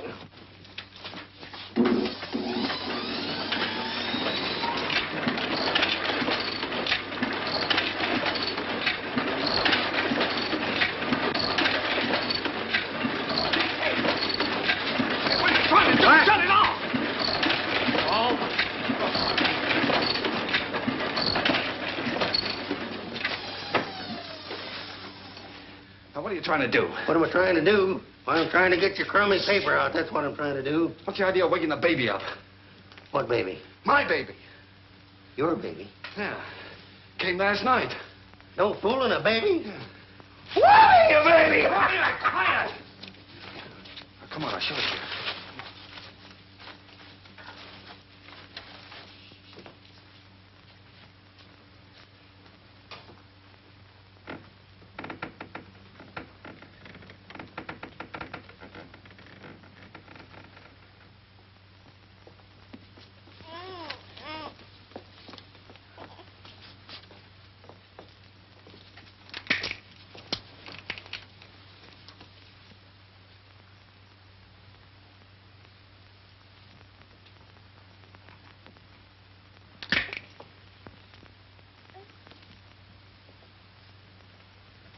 What are you trying to do? Shut it off! Now, what are you trying to do? What am I trying to do? Well, I'm trying to get your crummy paper out. That's what I'm trying to do. What's your idea of waking the baby up? What baby? My baby. Your baby? Yeah. Came last night. No fooling a baby? Why, you baby? Quiet! Now, come on, I'll show it to you.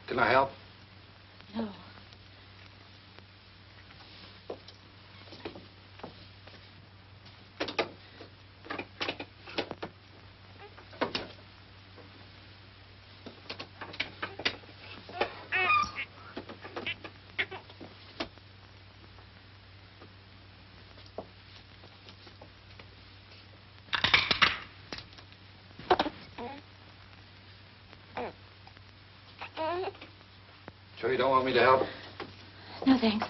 Can I help? No. Sure you don't want me to help? No, thanks.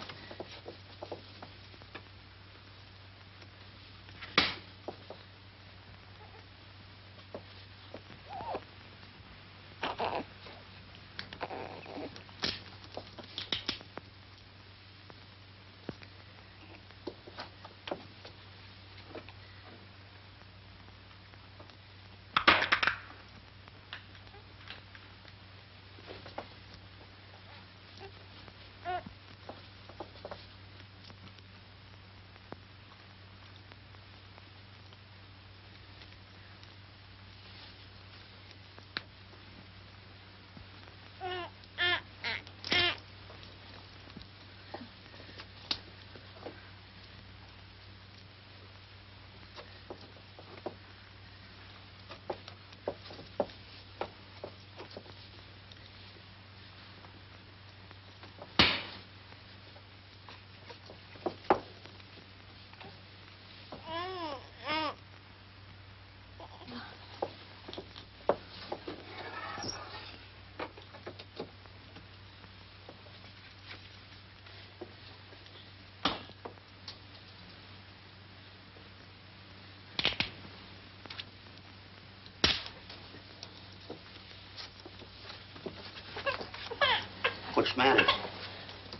What's the matter?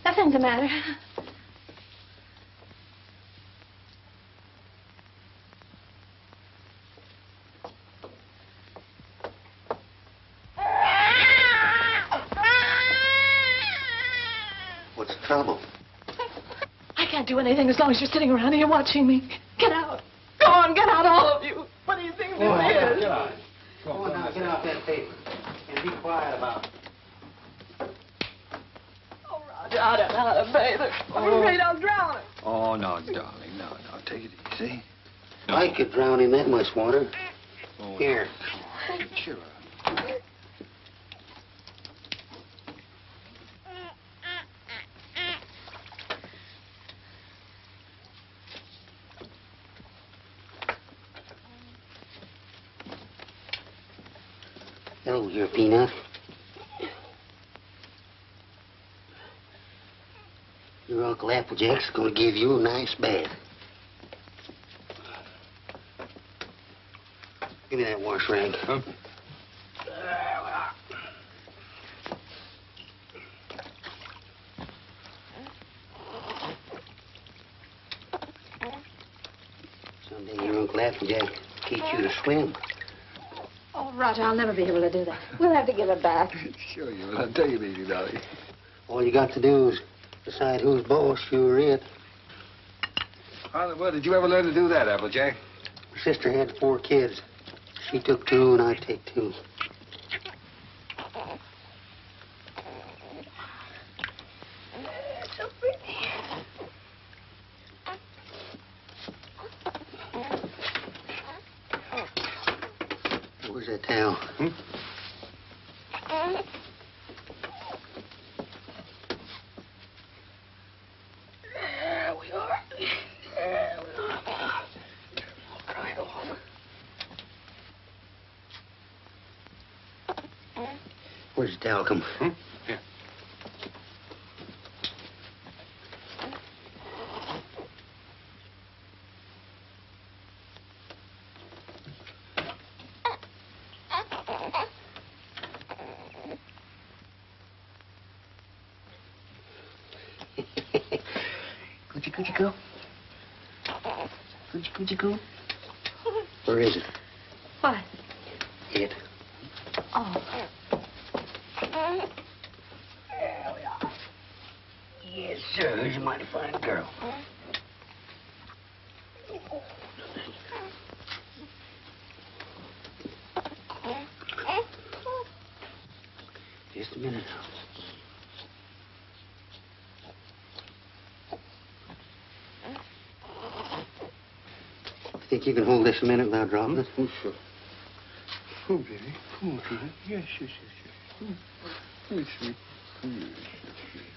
Nothing's the matter. What's the trouble? I can't do anything as long as you're sitting around here watching me. Get out. Go on, get out, all of you. What do you think this is? Get out. Go on now, get out that paper. Be quiet about it. Oh, Roger, I don't know how to bathe her. I'm afraid I'll drown her. Oh, no, darling. No. Take it easy. No. I could drown in that much water. Oh, Here. Cheer up. Hello, dear Peanut. Your Uncle Applejack's gonna give you a nice bath. Give me that wash rag. Huh? Someday your Uncle Applejack will teach you to swim. Oh, Roger, I'll never be able to do that. We'll have to give it back. Sure you will. I'll tell you, baby, darling. All you got to do is decide who's boss, you or it. Well, did you ever learn to do that, Applejack? My sister had 4 kids. She took 2, and I take 2. So pretty. Where's that towel? There we are. There we are. I'll dry it off. Where's the towel come? Here. Coochie coo. Coochie coo. Where is it? What? It. Oh. There we are. Yes, sir. Who's a mighty fine girl. Just a minute now. Think you can hold this a minute without dropping it? Oh, sure. Oh, baby. Come on, Peanut. Yes. Yes.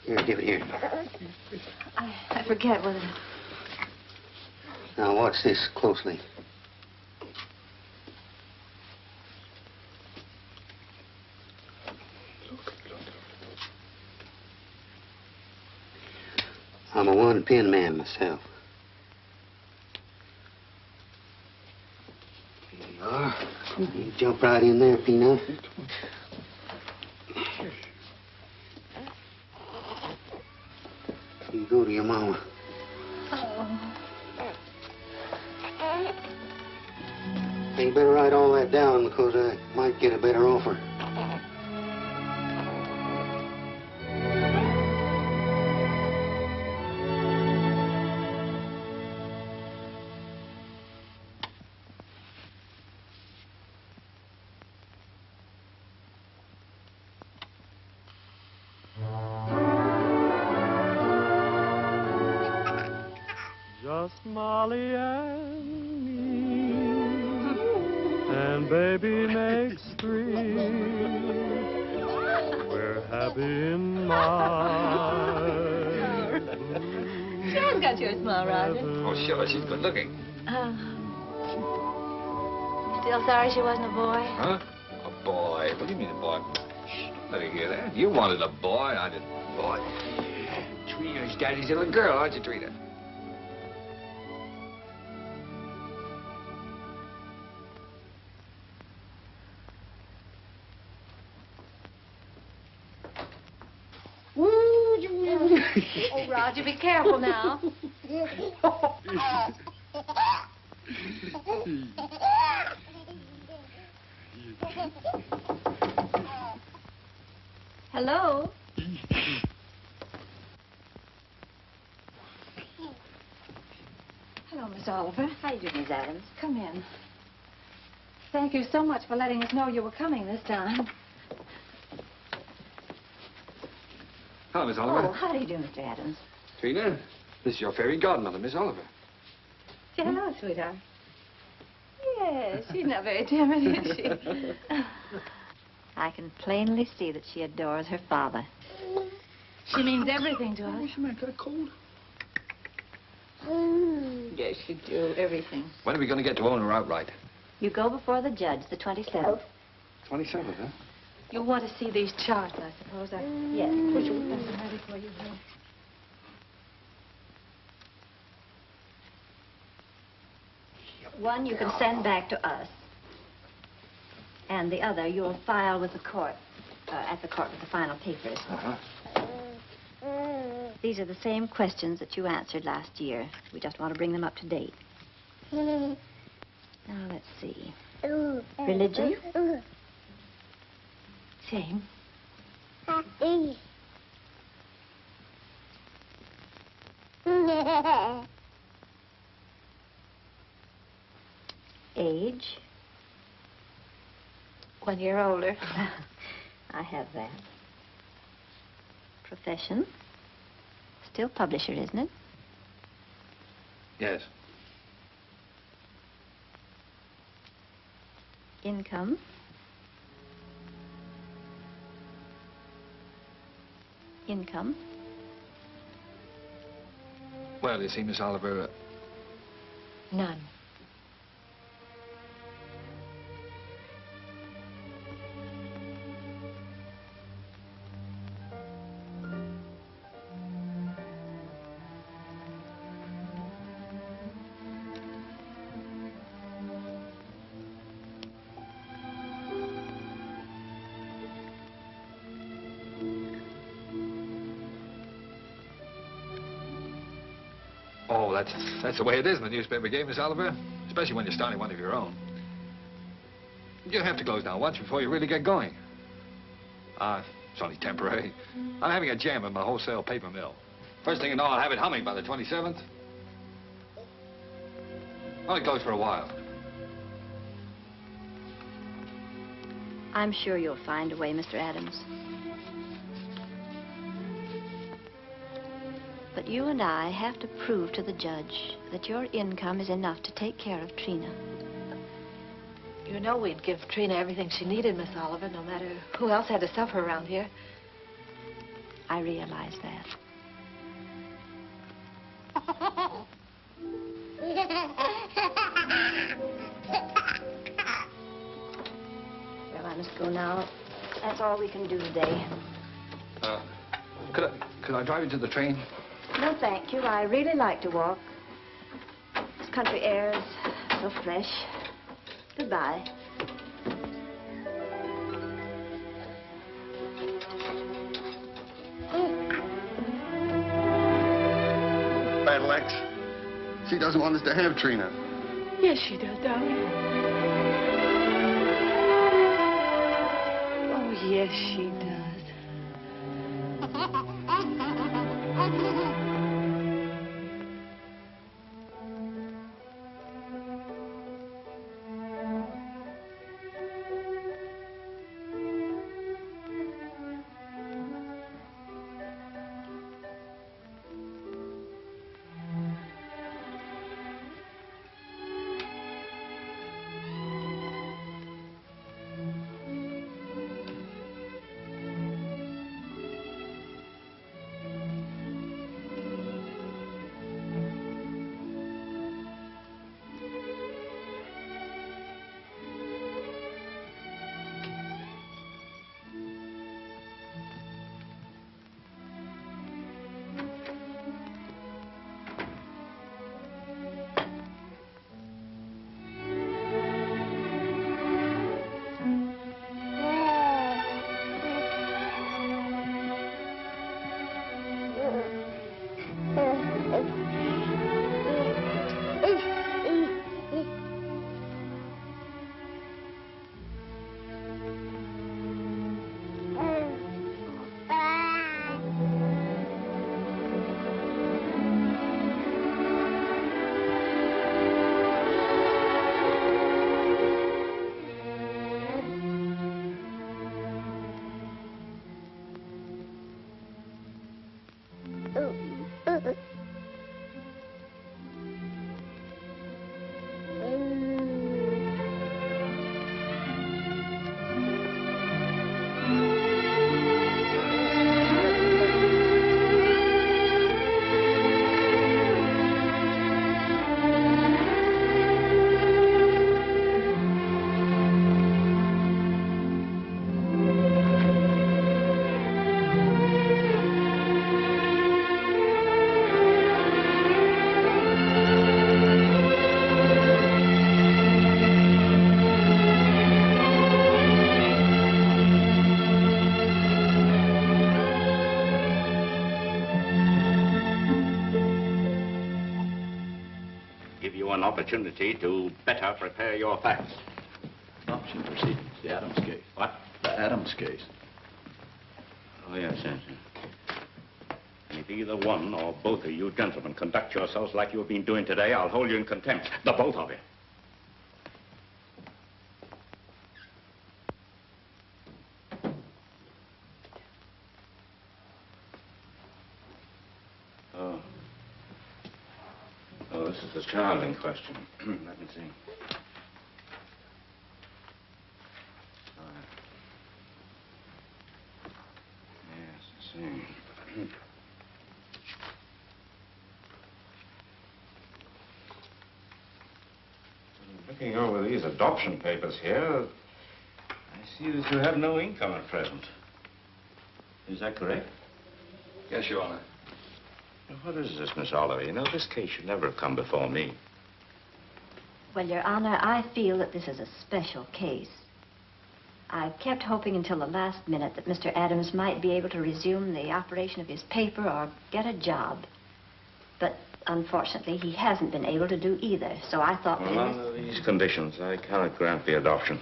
Here, give it here. I forget what it... Now, watch this closely. I'm a one-pin man myself. Here you are. You jump right in there, Peanut. You go to your mama. You better write all that down because I might get a better offer. Just Molly and me, and baby makes 3. We're happy in my She has got your smile, Roger. Oh, sure. She's good looking. Still sorry she wasn't a boy? Huh? A boy? What do you mean a boy? Shh, don't let her hear that. You wanted a boy. I didn't. Boy. Trina's daddy's little girl, aren't you, Trina? Oh, Roger, be careful now. Hello? Hello, Miss Oliver. How you doing, Miss Adams? Come in. Thank you so much for letting us know you were coming this time. Hello, Miss Oliver. Oh, how do you do, Mr. Adams? Trina, this is your fairy godmother, Miss Oliver. Say hello, sweetheart. Yes, she's not very timid, is she? I can plainly see that she adores her father. She means everything to us. What's the matter? Got a cold? Yes, she do. Everything. When are we going to get to own her outright? You go before the judge, the 27th. 27th, huh? You'll want to see these charts, I suppose. Yes. Would you get them ready for you, honey? One you can send back to us. And the other you'll file with the court, at the court with the final papers. Uh-huh. These are the same questions that you answered last year. We just want to bring them up to date. Now, let's see. Religion? Same. Age? 1 year older. I have that. Profession? Still publisher, isn't it? Yes. Income? Income? Well, you see, Miss Oliver, None. oh, that's the way it is in the newspaper game, Miss Oliver. Especially when you're starting one of your own. You have to close down once before you really get going. It's only temporary. I'm having a jam in my wholesale paper mill. First thing you know, I'll have it humming by the 27th. Only closed for a while. I'm sure you'll find a way, Mr. Adams. But you and I have to prove to the judge that your income is enough to take care of Trina. You know we'd give Trina everything she needed, Miss Oliver, no matter who else had to suffer around here. I realize that. Well, I must go now. That's all we can do today. Could I drive you to the train? No, thank you. I really like to walk. This country air is so fresh. Goodbye. Battle Axe. She doesn't want us to have Trina. Yes, she does, darling. Oh, yes, she does. give you an opportunity to better prepare your facts. Adoption proceedings, the Adams case. What? The Adams case. Oh, yes, yes. And if either one or both of you gentlemen conduct yourselves like you've been doing today, I'll hold you in contempt. The both of you. Oh, this is the child in question. Let me see. Yes, I see. Looking over these adoption papers here, I see that you have no income at present. Is that correct? Yes, Your Honor. What is this, Miss Oliver? You know, this case should never have come before me. Well, Your Honor, I feel that this is a special case. I kept hoping until the last minute that Mr. Adams might be able to resume the operation of his paper or get a job. But unfortunately, he hasn't been able to do either, so I thought... Well, under these conditions, I cannot grant the adoption.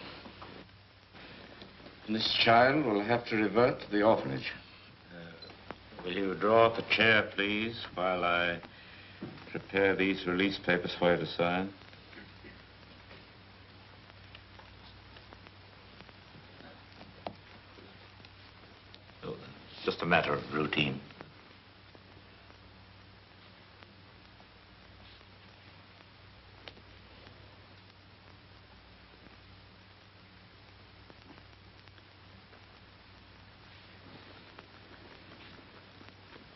This child will have to revert to the orphanage. Will you draw up a chair, please, while I prepare these release papers for you to sign? Oh, it's just a matter of routine.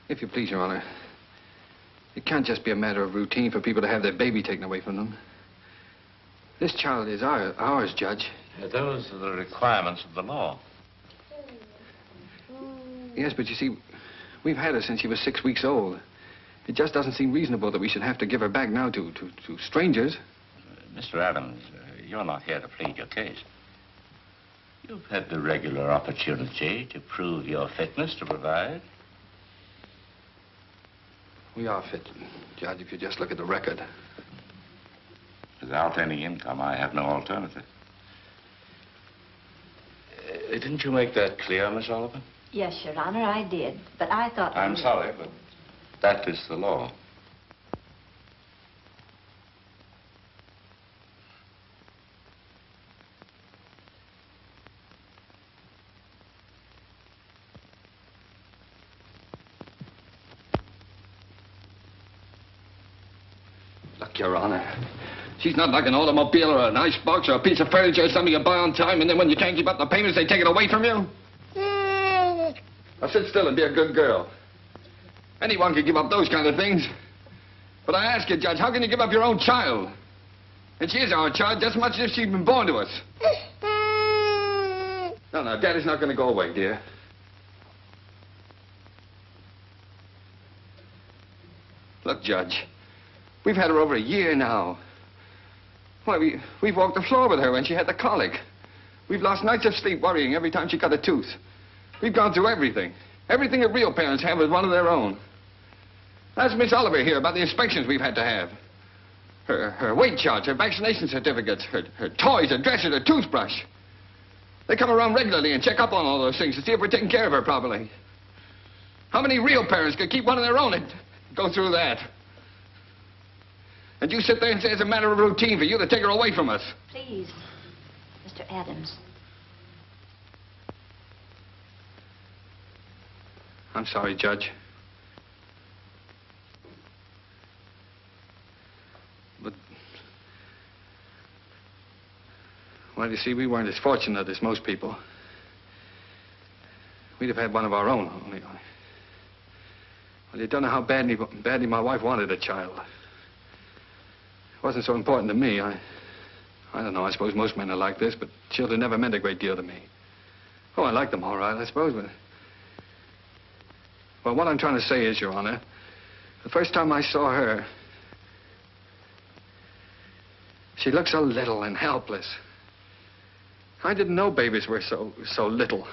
If you please, Your Honor, it can't just be a matter of routine for people to have their baby taken away from them. This child is ours, Judge. Those are the requirements of the law. Yes, but you see, we've had her since she was 6 weeks old. It just doesn't seem reasonable that we should have to give her back now to strangers. Mr. Adams, you're not here to plead your case. You've had the regular opportunity to prove your fitness to provide. We are fit, Judge, if you just look at the record. Without any income, I have no alternative. Didn't you make that clear, Miss Oliver? Yes, Your Honor, I did. But I thought... I'm sorry, but that is the law. Look, Your Honor, she's not like an automobile or an icebox or a piece of furniture or something you buy on time, and then when you can't keep up the payments, they take it away from you. Now sit still and be a good girl. Anyone can give up those kind of things. But I ask you, Judge, how can you give up your own child? And she is our child just as much as if she'd been born to us. No, Daddy's not going to go away, dear. Look, Judge, we've had her over a year now. Why, we've walked the floor with her when she had the colic. We've lost nights of sleep worrying every time she cut a tooth. We've gone through everything. Everything that real parents have with one of their own. Ask Miss Oliver here about the inspections we've had to have. Her weight charts, her vaccination certificates, her toys, her dresser, her toothbrush. They come around regularly and check up on all those things to see if we're taking care of her properly. How many real parents could keep one of their own and go through that? And you sit there and say it's a matter of routine for you to take her away from us. Please, Mr. Adams. I'm sorry, Judge. But, well, you see, we weren't as fortunate as most people. We'd have had one of our own, only. Well, you don't know how badly my wife wanted a child. It wasn't so important to me. I don't know, I suppose most men are like this, but children never meant a great deal to me. Oh, I liked them all right, I suppose, but... Well, what I'm trying to say is, Your Honor, the first time I saw her, she looked so little and helpless. I didn't know babies were so little.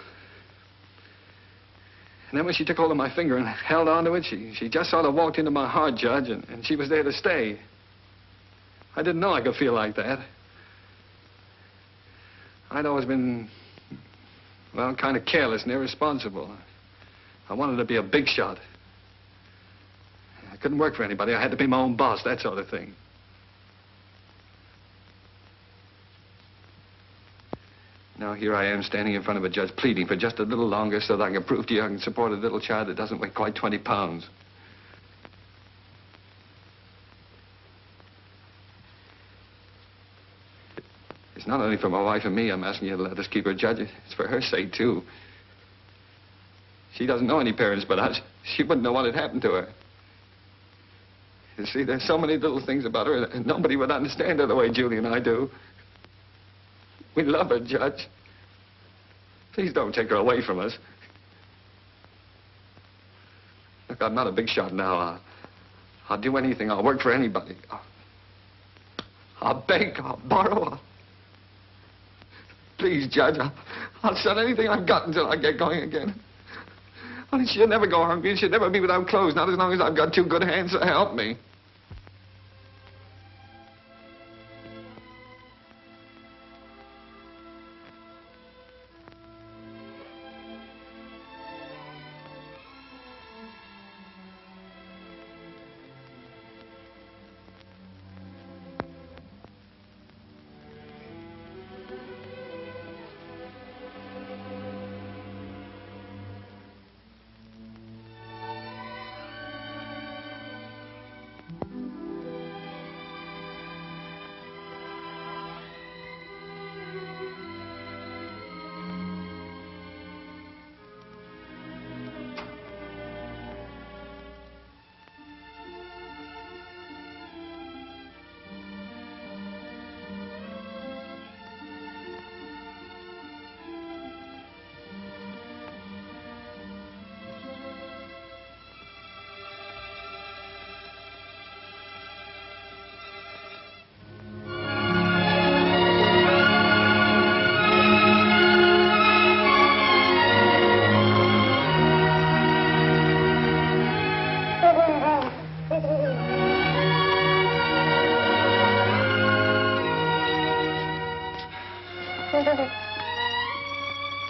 And then when she took hold of my finger and held onto it, she just sort of walked into my heart, Judge, and she was there to stay. I didn't know I could feel like that. I'd always been, well, kind of careless and irresponsible. I wanted to be a big shot. I couldn't work for anybody. I had to be my own boss, that sort of thing. Now here I am standing in front of a judge pleading for just a little longer so that I can prove to you I can support a little child that doesn't weigh quite 20 pounds. It's not only for my wife and me I'm asking you to let us keep her judge. It's for her sake, too. She doesn't know any parents but us. She wouldn't know what had happened to her. You see, there's so many little things about her that nobody would understand her the way Julie and I do. We love her, Judge. Please don't take her away from us. Look, I'm not a big shot now. I'll do anything. I'll work for anybody. I'll beg. I'll borrow. Please, Judge, I'll sell anything I've got until I get going again. Only she'll never go hungry and she'll never be without clothes, not as long as I've got two good hands to help me.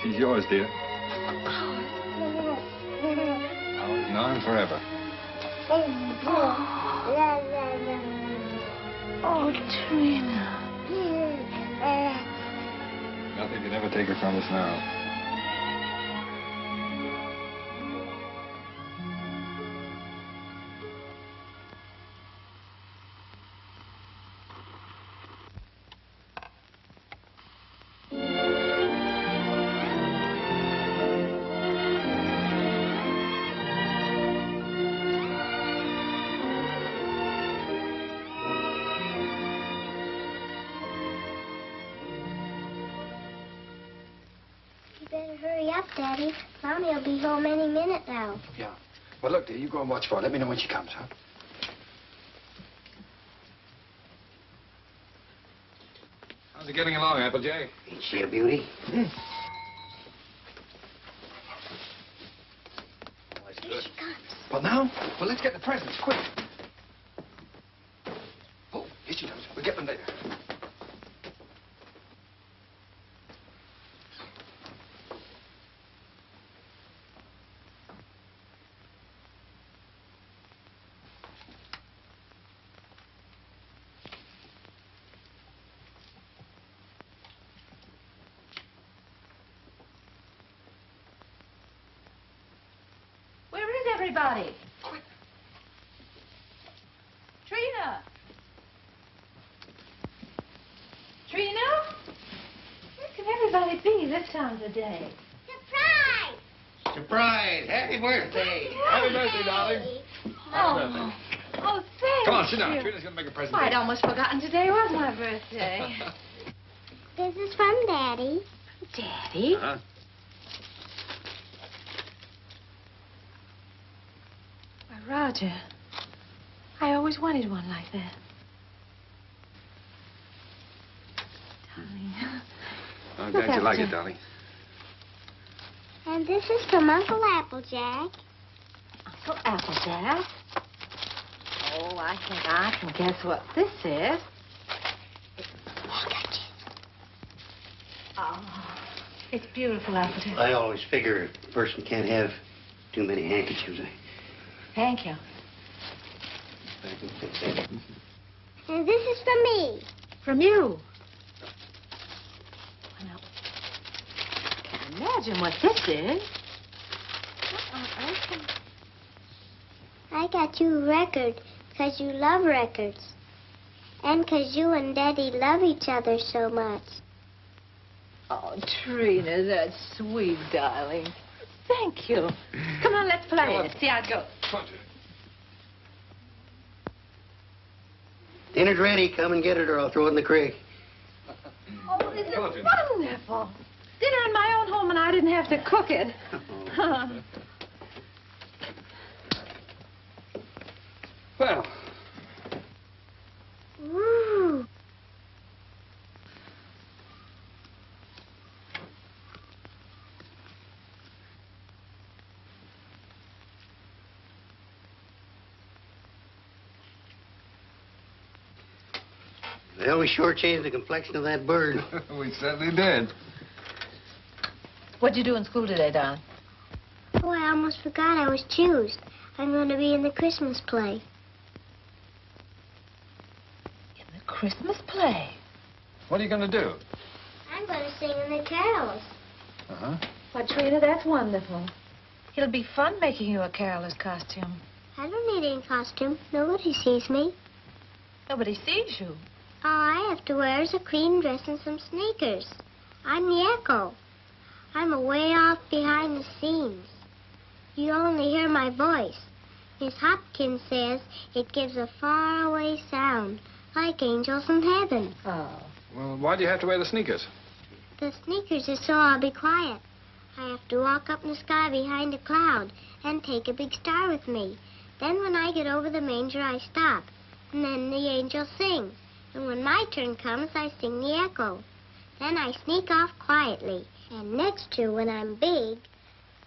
He's yours, dear. Ours now and forever. Oh, Trina. Nothing can ever take her from us now. Daddy, Mommy will be home any minute now. Yeah. Well, look, dear, you go and watch for her. Let me know when she comes, huh? How's it getting along, Applejack? Ain't she a beauty? Hmm. Here she comes. Well, now? Well, let's get the presents, quick. Oh, here she comes. We'll get them later. Everybody. Quick. Trina. Trina? Where can everybody be this time of day? Surprise! Surprise! Happy birthday! Happy birthday, darling. Oh, oh, thank Come on, sit down. you. Trina's going to make a present. Why, I'd almost forgotten today was my birthday. This is from Daddy. Daddy? Uh-huh. Roger, I always wanted one like that. Darling. I'm glad you like it, darling. And this is from Uncle Applejack. Uncle Applejack? Oh, I think I can guess what this is. Oh, it's beautiful, Alfred. I always figure a person can't have too many handkerchiefs. Thank you. I can fix that. And this is for me. From you. Now, I can't imagine what this is. I got you a record because you love records. And because you and Daddy love each other so much. Oh, Trina, that's sweet, darling. Thank you. Come on, let's play it. See how it goes. Dinner's ready. Come and get it or I'll throw it in the creek. Oh, this is wonderful. Dinner in my own home and I didn't have to cook it. Well. Woo. Well, we sure changed the complexion of that bird. We certainly did. What'd you do in school today, Don? Oh, I almost forgot I was choosed. I'm going to be in the Christmas play. In the Christmas play? What are you going to do? I'm going to sing in the carols. Uh-huh. Why, Trina, that's wonderful. It'll be fun making you a caroler's costume. I don't need any costume. Nobody sees me. Nobody sees you. All I have to wear is a clean dress and some sneakers. I'm the echo. I'm away off behind the scenes. You only hear my voice. Miss Hopkins says it gives a faraway sound, like angels in heaven. Oh. Well, why do you have to wear the sneakers? The sneakers is so I'll be quiet. I have to walk up in the sky behind a cloud and take a big star with me. Then when I get over the manger, I stop. And then the angels sing. And when my turn comes, I sing the echo. Then I sneak off quietly. And next year, when I'm big,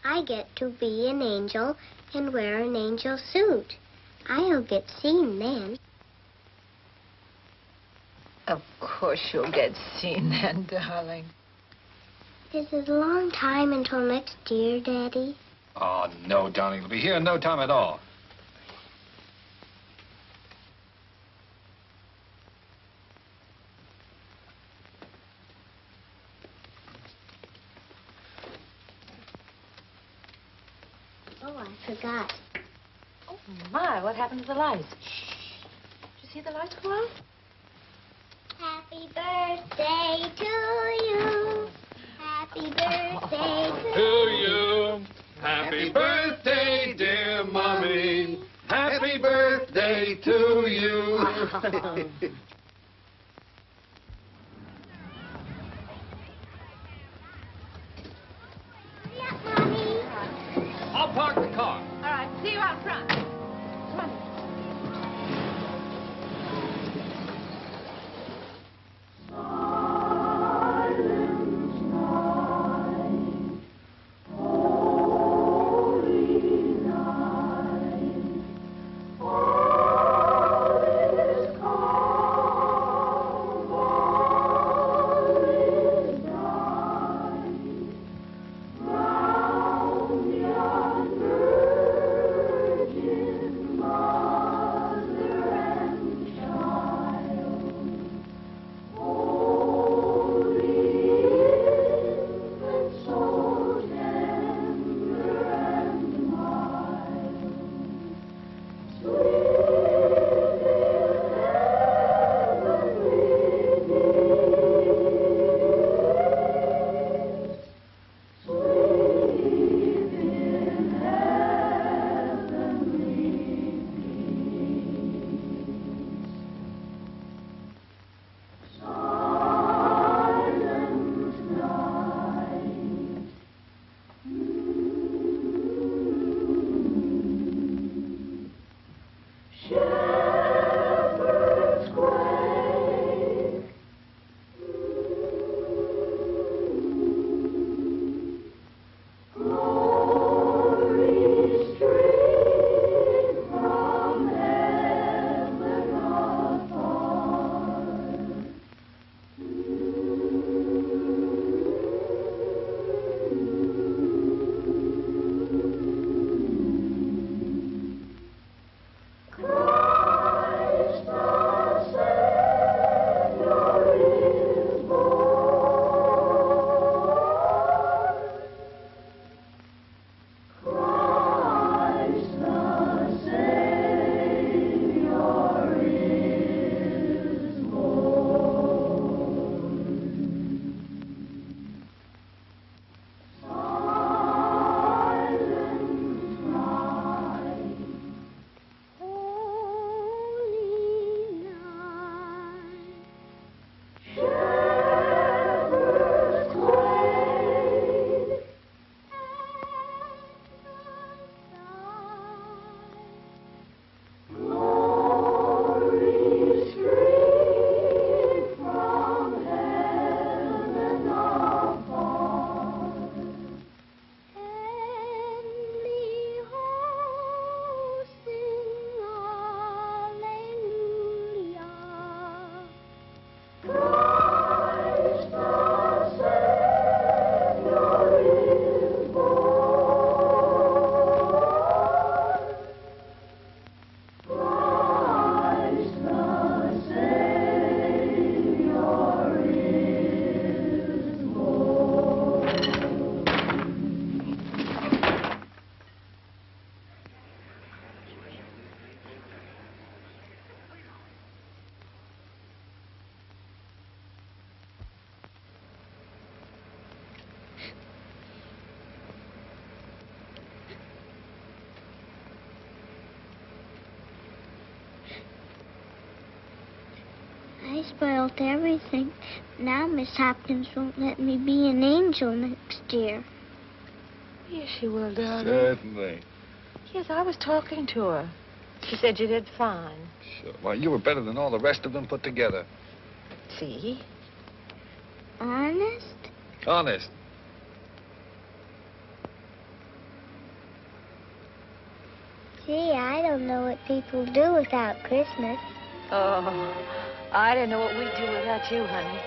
I get to be an angel and wear an angel suit. I'll get seen then. Of course you'll get seen then, darling. Is it a long time until next year, Daddy? Oh, no, darling. It'll be here in no time at all. Oh, I forgot. Oh, my, what happened to the lights? Did you see the lights go out? Happy birthday to you. Happy birthday To you. Happy birthday, dear Mommy. Happy birthday to you. I'll park the car. All right, see you out front. Come on. you. I spoiled everything. Now Miss Hopkins won't let me be an angel next year. Yes, she will, darling. Certainly. Yes, I was talking to her. She said you did fine. Sure. Why, you were better than all the rest of them put together. See? Honest? Honest. Gee, I don't know what people do without Christmas. Oh, I didn't know what we'd do without you, honey.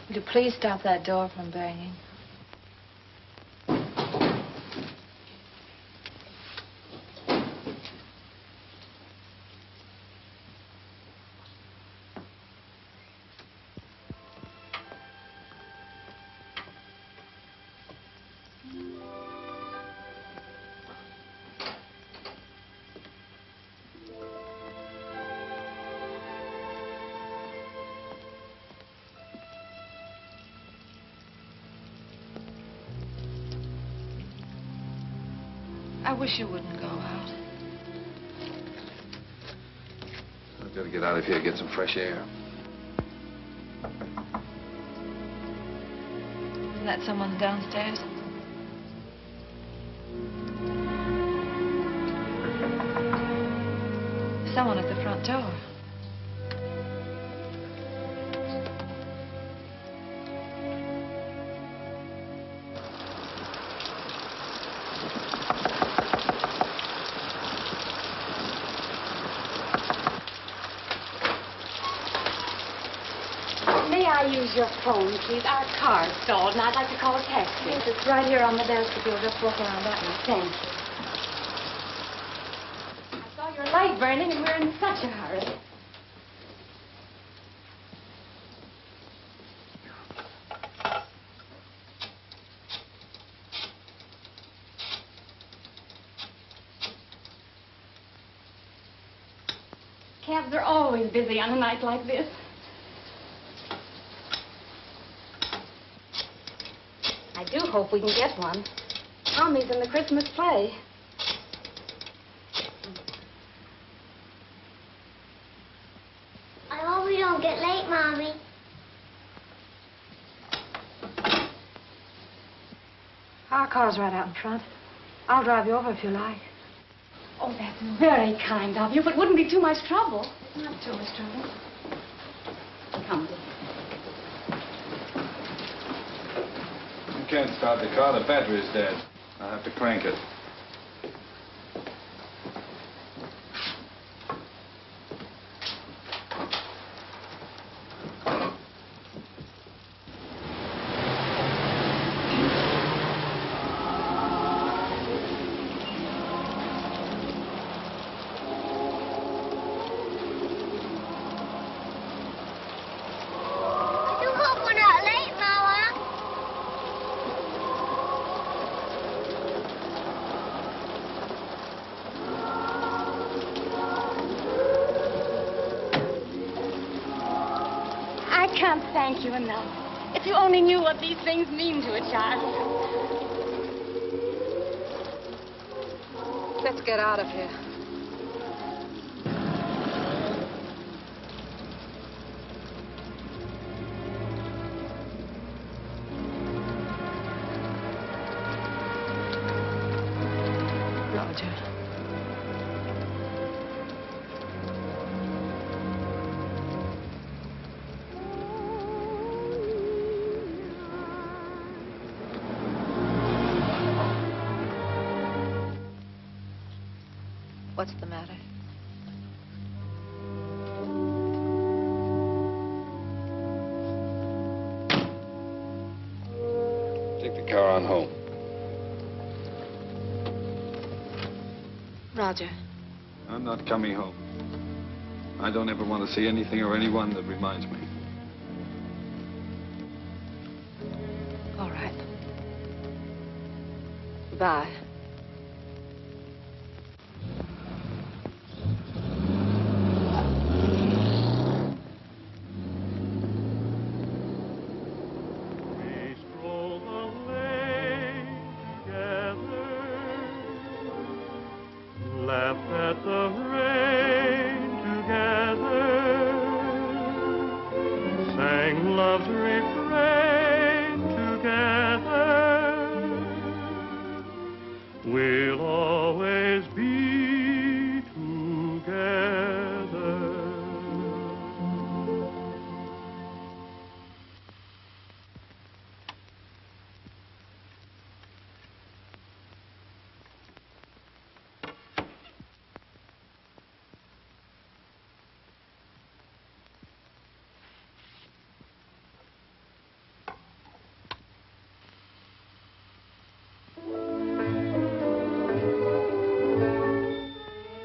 Would you please stop that door from banging? I wish you wouldn't go out. I've got to get out of here, get some fresh air. Isn't that someone downstairs? someone at the front door. May I use your phone, please? Our car's stalled, and I'd like to call a taxi. Yes, it's right here on the desk if you'll just walk around that way. Thank you. I saw your light burning, and we're in such a hurry. Cabs are always busy on a night like this. I do hope we can get one. Tommy's in the Christmas play. I hope we don't get late, Mommy. Our car's right out in front. I'll drive you over if you like. Oh, that's very kind of you, but wouldn't be too much trouble. Not too much trouble. Come, dear. You can't start the car. The battery's dead. I'll have to crank it. I do hope we're not late, Mama. I can't thank you enough. If you only knew what these things mean to a child. Let's get out of here. Roger. What's the matter? Take the car on home. Roger. I'm not coming home. I don't ever want to see anything or anyone that reminds me. All right. Goodbye. We stroll the lane together, laughed at the rain together, sang love's refrain together. We'll always be together.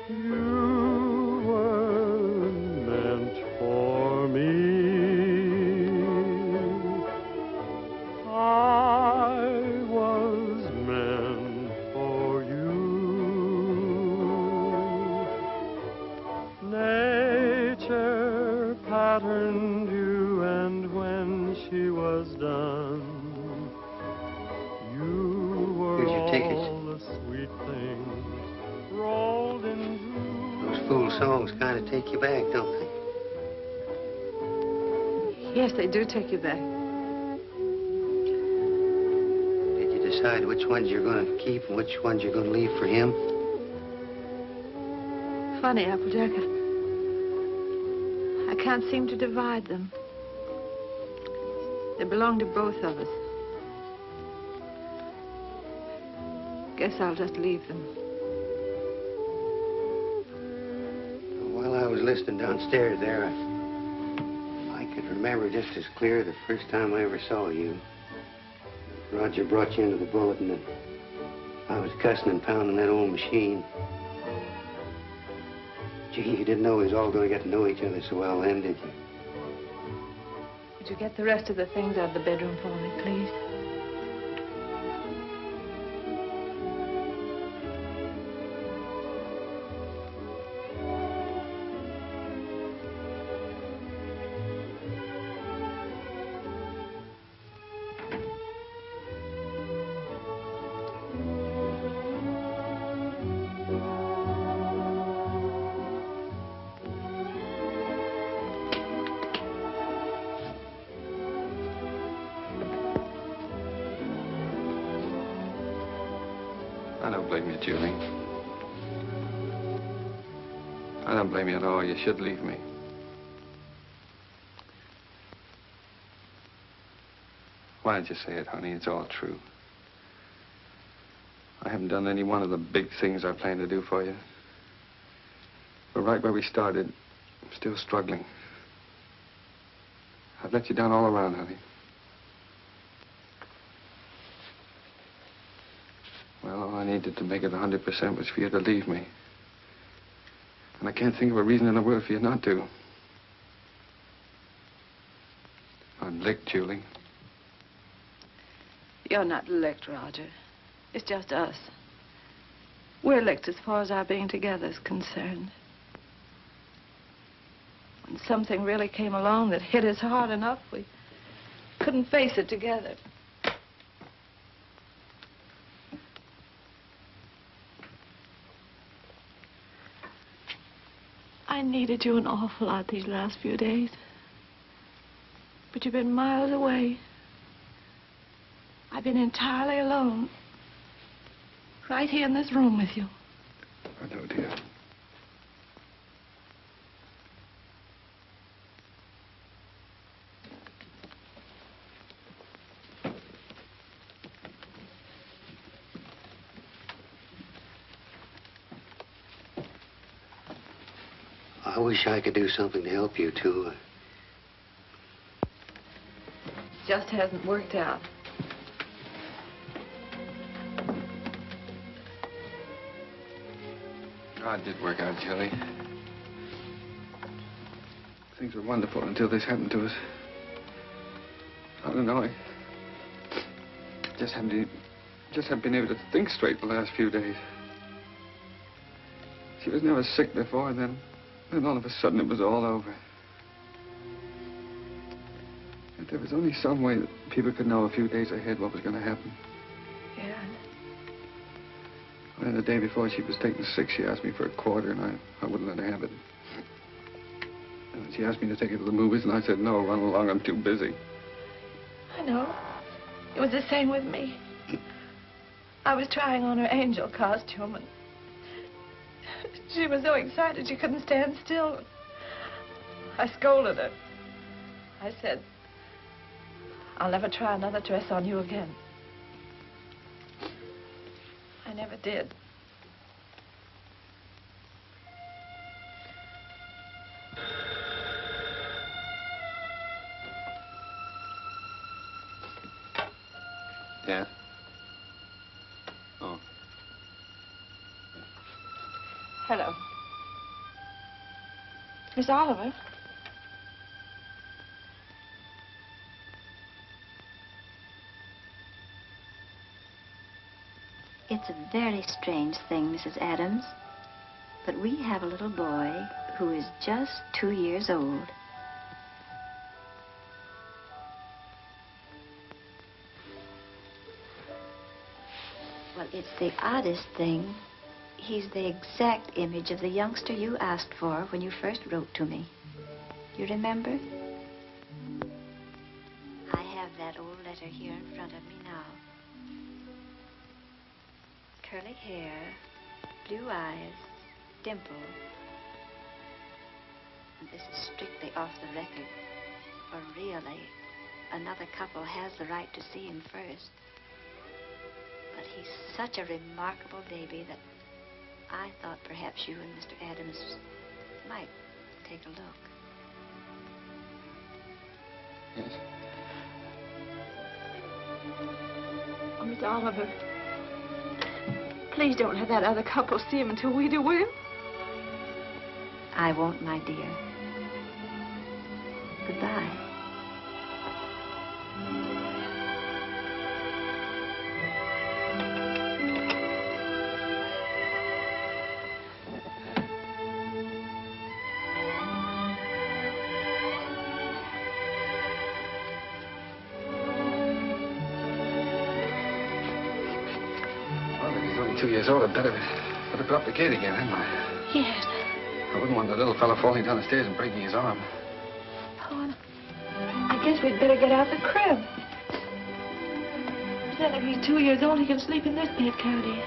You were meant for me. I was meant for you. Nature patterned you, and when she was done, you were Here's your tickets. all the sweet things rolled into. Those fool songs kind of take you back, don't they? Yes, they do take you back. Did you decide which ones you're going to keep and which ones you're going to leave for him? Funny, Applejack. I can't seem to divide them. They belong to both of us. Guess I'll just leave them. While I was listening downstairs there, I could remember just as clear the first time I ever saw you. Roger brought you into the bulletin and I was cussing and pounding that old machine. Gee, you didn't know we was all going to get to know each other so well then, did you? Would you get the rest of the things out of the bedroom for me, please? I don't blame you, Julie. I don't blame you at all. You should leave me. Why did you say it, honey? It's all true. I haven't done any one of the big things I planned to do for you. But right where we started, I'm still struggling. I've let you down all around, honey. Well, all I needed to make it 100% was for you to leave me. And I can't think of a reason in the world for you not to. I'm licked, Julie. You're not licked, Roger. It's just us. We're licked as far as our being together is concerned. When something really came along that hit us hard enough, we couldn't face it together. I needed you an awful lot these last few days. But you've been miles away. I've been entirely alone. Right here in this room with you. I know, dear. I wish I could do something to help you, too. Just hasn't worked out. Oh, it did work out, Julie. Things were wonderful until this happened to us. I don't know. I just haven't been able to think straight the last few days. She was never sick before, and then all of a sudden it was all over. If there was only some way that people could know a few days ahead what was going to happen. Yeah. And the day before she was taken sick, she asked me for a quarter, and I wouldn't let her have it. And she asked me to take her to the movies, and I said, no, run along, I'm too busy. I know. It was the same with me. I was trying on her angel costume, and she was so excited she couldn't stand still. I scolded her. I said, I'll never try another dress on you again. I never did. Yeah? Oh. Hello. Miss Oliver? It's a very strange thing, Mrs. Adams, but we have a little boy who is just 2 years old. Well, it's the oddest thing. He's the exact image of the youngster you asked for when you first wrote to me. You remember? I have that old letter here in front of me now. Curly hair, blue eyes, dimple. And this is strictly off the record. For really, another couple has the right to see him first. But he's such a remarkable baby that I thought perhaps you and Mr. Adams might take a look. Yes. Oh, Miss Oliver, please don't have that other couple see him until we do, will you? I won't, my dear. Goodbye. Well, if he's only 2 years old, I'd better go up the gate again, hadn't I? Yes. I wouldn't want the little fellow falling down the stairs and breaking his arm. Oh, I guess we'd better get out the crib. Then if he's 2 years old, he can sleep in this bed, can't he?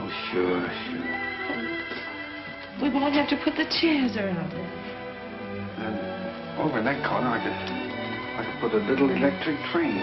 Oh, sure. We won't have to put the chairs around it. And over in that corner, I could put a little electric train.